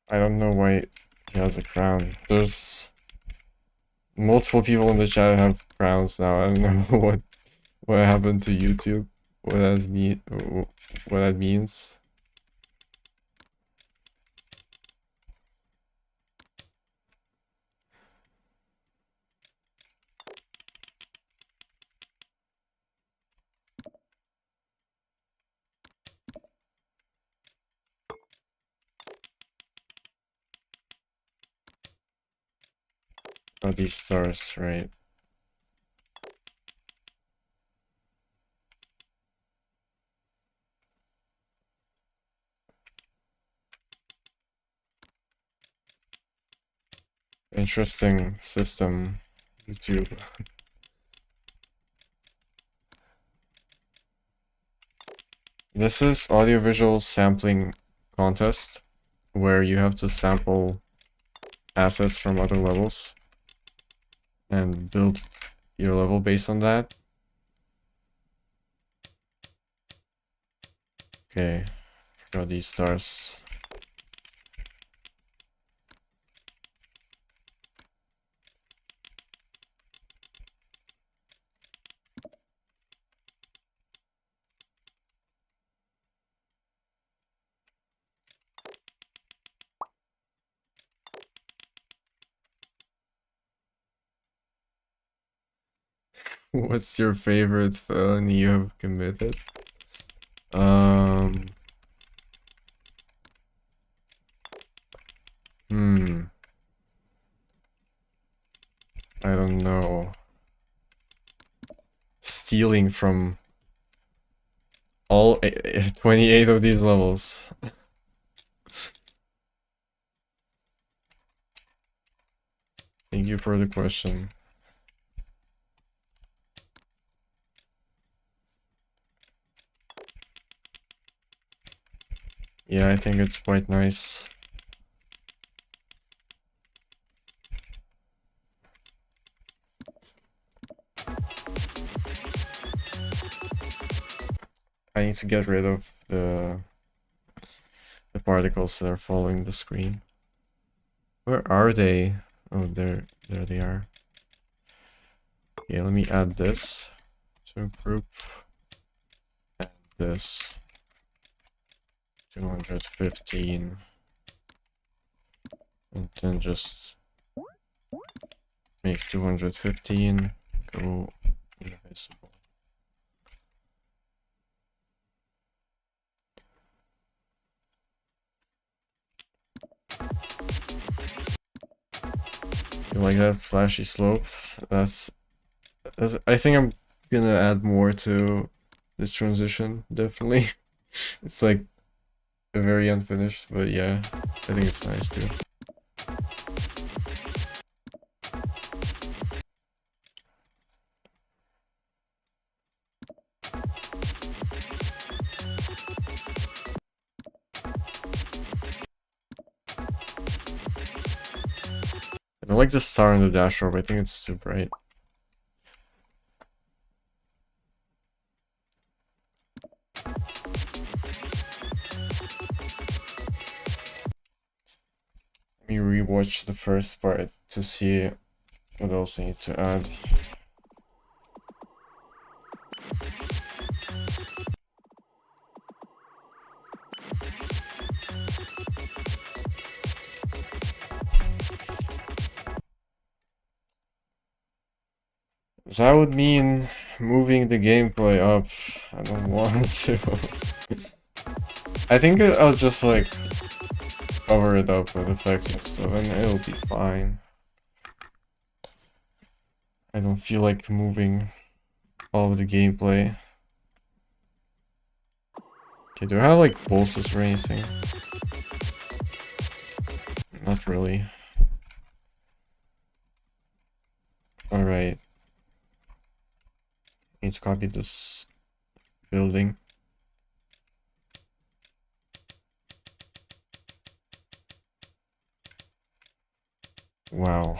I don't know why he has a crown. There's multiple people in the chat have crowns now. I don't know what happened to YouTube. What that means. Oh, these stars, right? Interesting system, YouTube. This is AudioVisual's sampling contest, where you have to sample assets from other levels and build your level based on that. Okay, forgot these stars. What's your favorite felony you have committed? I don't know. Stealing from all 28 of these levels. Thank you for the question. Yeah, I think it's quite nice. I need to get rid of the particles that are following the screen. Where are they? Oh, there they are. Yeah, let me add this to group. Add this. 215. And then just make 215 go invisible. You like that flashy slope? That's I think I'm gonna add more to this transition, definitely. It's like very unfinished, but yeah, I think it's nice too. I don't like the star on the dashboard, but I think it's too bright. Let me rewatch the first part to see what else I need to add. That would mean moving the gameplay up. I don't want to. I think I'll just like cover it up with effects and stuff and it'll be fine. I don't feel like moving all of the gameplay. Okay, do I have like pulses or anything? Not really. Alright. Need to copy this building. Wow.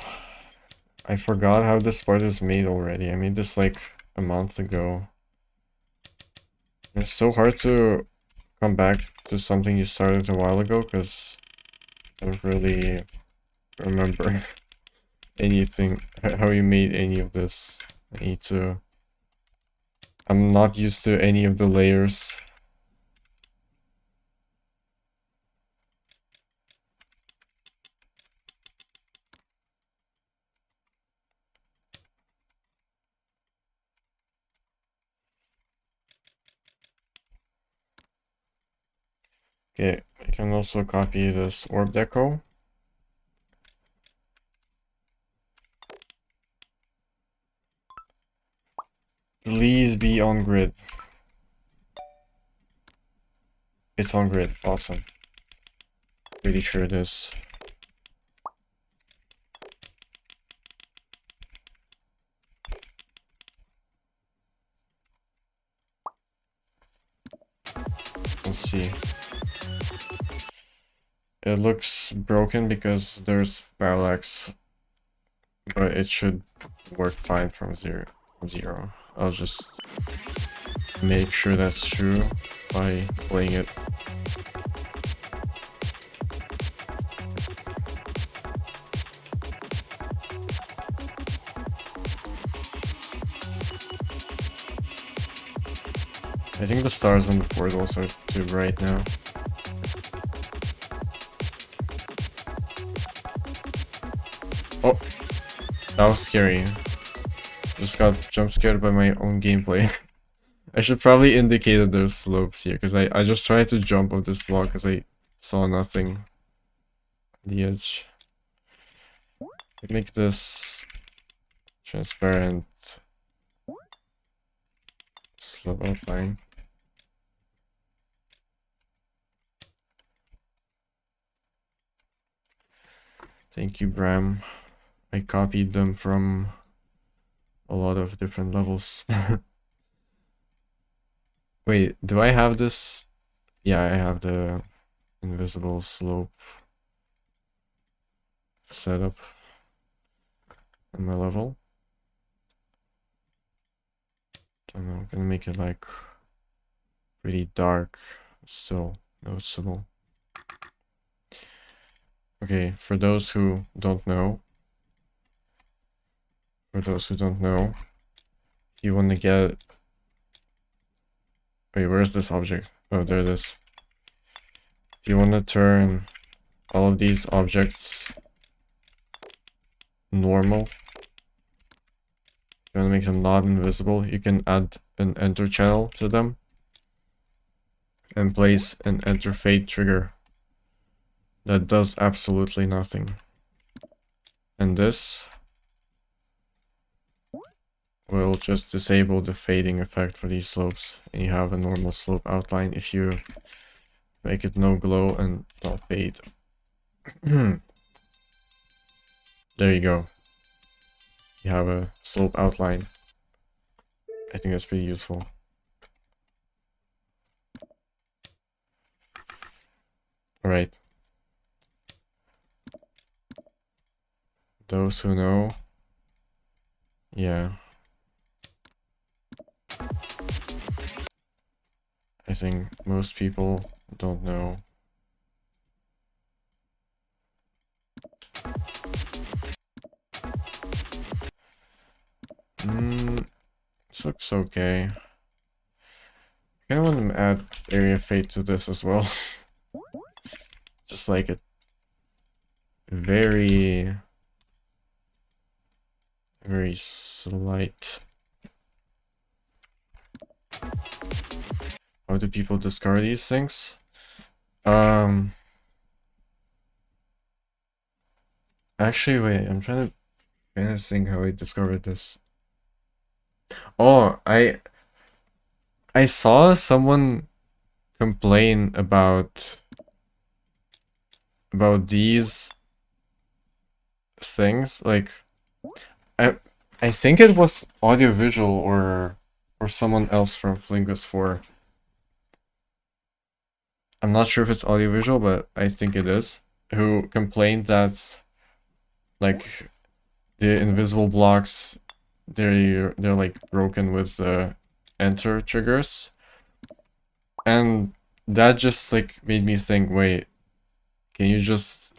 I forgot how this part is made already. I made this like a month ago. It's so hard to come back to something you started a while ago because I don't really remember anything, how you made any of this. I need to... I'm not used to any of the layers. Okay, I can also copy this orb deco. Please be on grid. It's on grid, awesome. Pretty sure it is. Let's see. It looks broken because there's parallax, but it should work fine from zero. I'll just make sure that's true by playing it. I think the stars on the portals are too bright now. Oh, that was scary. just got jump scared by my own gameplay. I should probably indicate that there's slopes here, because I just tried to jump off this block because I saw nothing on the edge. Make this transparent slope outline. Thank you, Bram. I copied them from a lot of different levels. Wait, do I have this? Yeah, I have the invisible slope setup on my level. I'm gonna make it like pretty dark, still noticeable. Okay, for those who don't know, you want to get... Wait, where's this object? Oh, there it is. If you want to turn all of these objects normal, you want to make them not invisible, you can add an enter channel to them and place an enter fade trigger that does absolutely nothing. And this will just disable the fading effect for these slopes, and you have a normal slope outline if you make it no glow and not fade. There you go. You have a slope outline. I think that's pretty useful. Alright. Those who know, yeah. I think most people don't know. This looks okay. I kind of want to add area fade to this as well. Just like a very slight. How do people discover these things? Actually, wait, I'm trying to think how I discovered this. Oh, I saw someone complain about these things. Like, I think it was AudioVisual or someone else from Flingus 4. I'm not sure if it's AudioVisual, but I think it is. Who complained that, like, the invisible blocks, they're like broken with the enter triggers, and that just like made me think, wait, can you just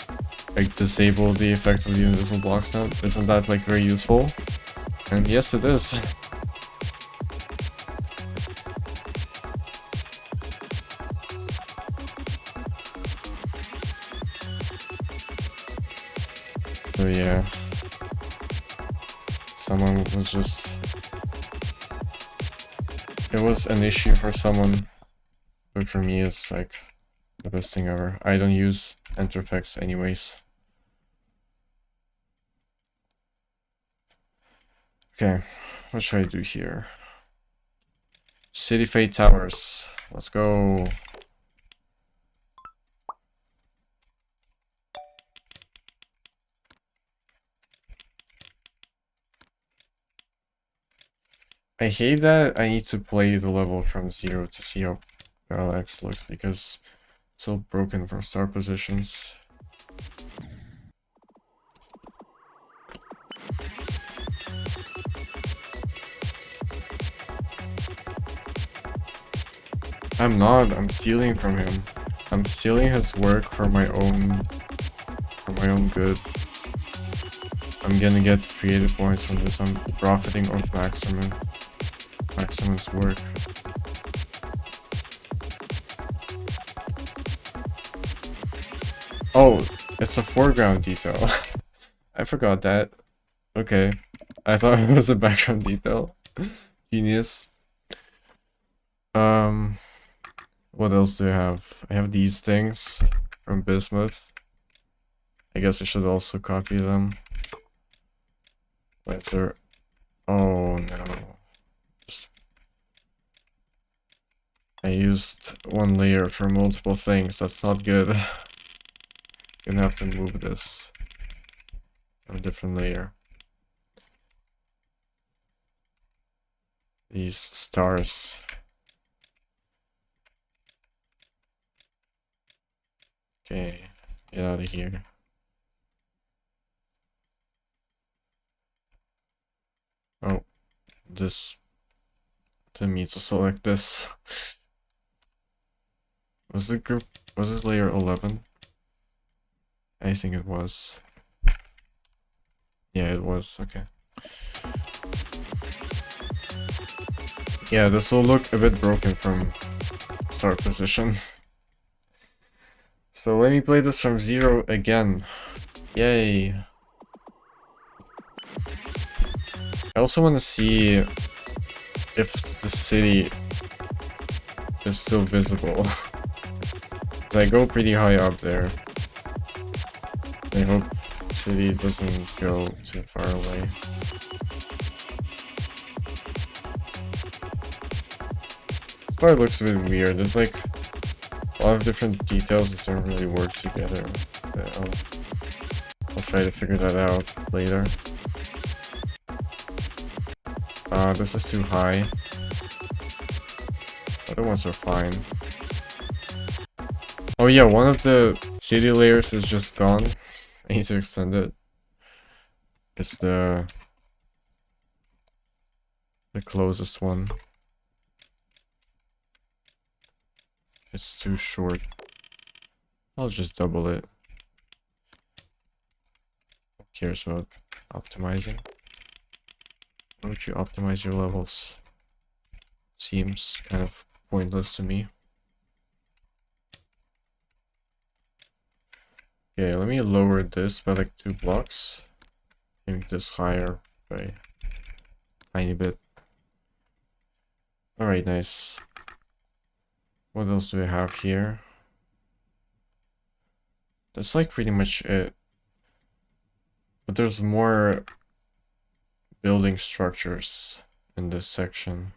like disable the effect of the invisible blocks now? Isn't that like very useful? And yes, it is. So yeah, someone was just... It was an issue for someone, but for me it's like the best thing ever. I don't use enter effects anyways. Okay, what should I do here? City Fade Towers. Let's go. I hate that I need to play the level from 0 to see how parallax looks, because it's so broken for star positions. I'm stealing from him. I'm stealing his work for my own good. I'm gonna get creative points from this. I'm profiting off Maximon's work. Oh, it's a foreground detail. I forgot that. Okay. I thought it was a background detail. Genius. What else do I have? I have these things from Bismuth. I guess I should also copy them. Wait, there. Oh no. I used one layer for multiple things. That's not good. Gonna have to move this to a different layer. These stars. Okay, get out of here. Oh, this. To me to select this. Was it group? Was it layer 11? I think it was. Yeah, it was. Okay. Yeah, this will look a bit broken from start position. So let me play this from 0 again. Yay. I also want to see if the city is still visible. Because I go pretty high up there. I hope the city doesn't go too far away. This part looks a bit weird. There's like a lot of different details that don't really work together. I'll try to figure that out later. This is too high. Other ones are fine. Oh yeah, one of the city layers is just gone. I need to extend it. It's the closest one. It's too short. I'll just double it. Who cares about optimizing? Why would you optimize your levels? Seems kind of pointless to me. Okay, let me lower this by like 2 blocks. Make this higher by a tiny bit. Alright, nice. What else do we have here? That's like pretty much it. But there's more building structures in this section.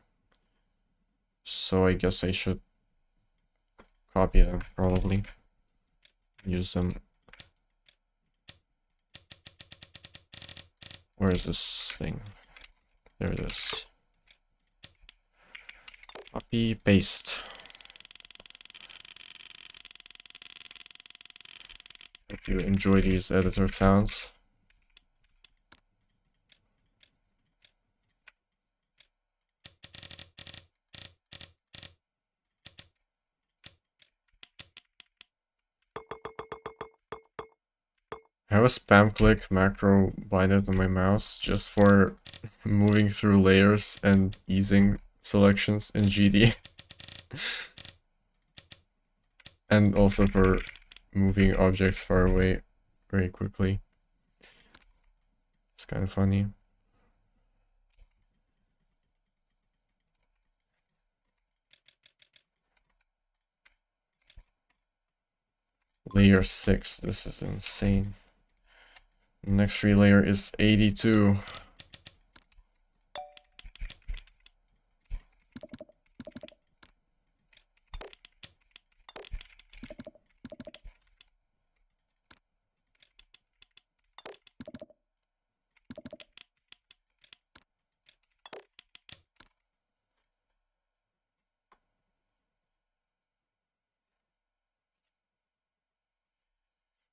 So I guess I should copy them, probably. Use them. Where is this thing? There it is. Copy, paste. Hope you enjoy these editor sounds. I have a spam click macro binded on my mouse just for moving through layers and easing selections in GD. And also for moving objects far away very quickly. It's kind of funny. Layer 6, this is insane. Next free layer is 82.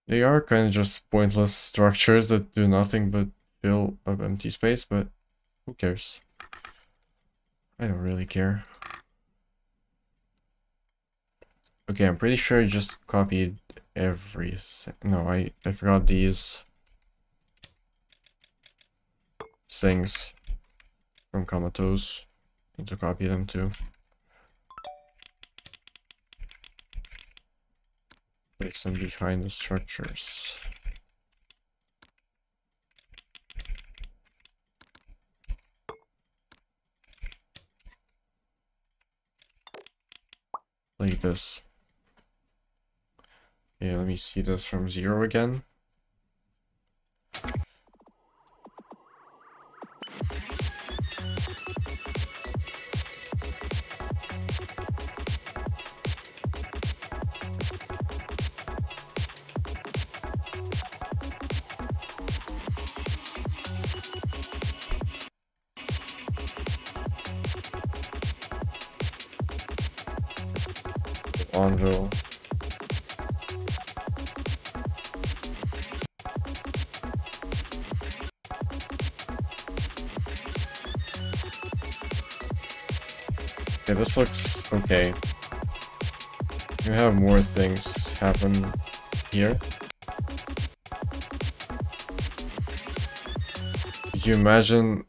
They are kind of just pointless structures that do nothing but fill up empty space, but who cares? I don't really care. Okay, I'm pretty sure I just copied everything. No, I forgot these things from Comatose. Need to copy them too. Place them behind the structures. like this. Okay, let me see this from 0 again. Anvil. Okay, this looks okay. You have more things happen here. Could you imagine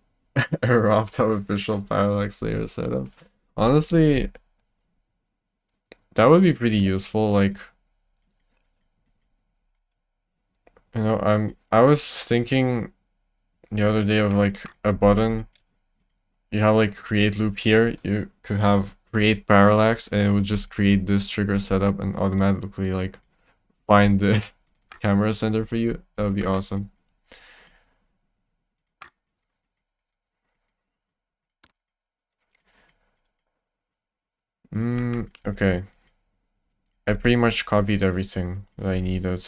a raft of official parallax layer setup? Honestly, that would be pretty useful. Like, you know, I was thinking the other day of like a button. You have like create loop here. You could have create parallax, and it would just create this trigger setup and automatically like find the camera center for you. That would be awesome. Okay. I pretty much copied everything that I needed.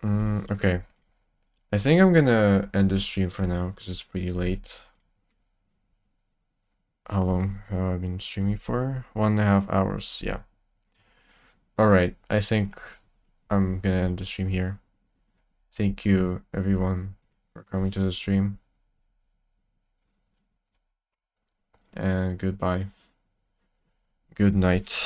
Okay. I think I'm gonna end the stream for now because it's pretty late. How long have I been streaming for? 1.5 hours, yeah. Alright, I think I'm gonna end the stream here. Thank you everyone for coming to the stream. And goodbye. Good night.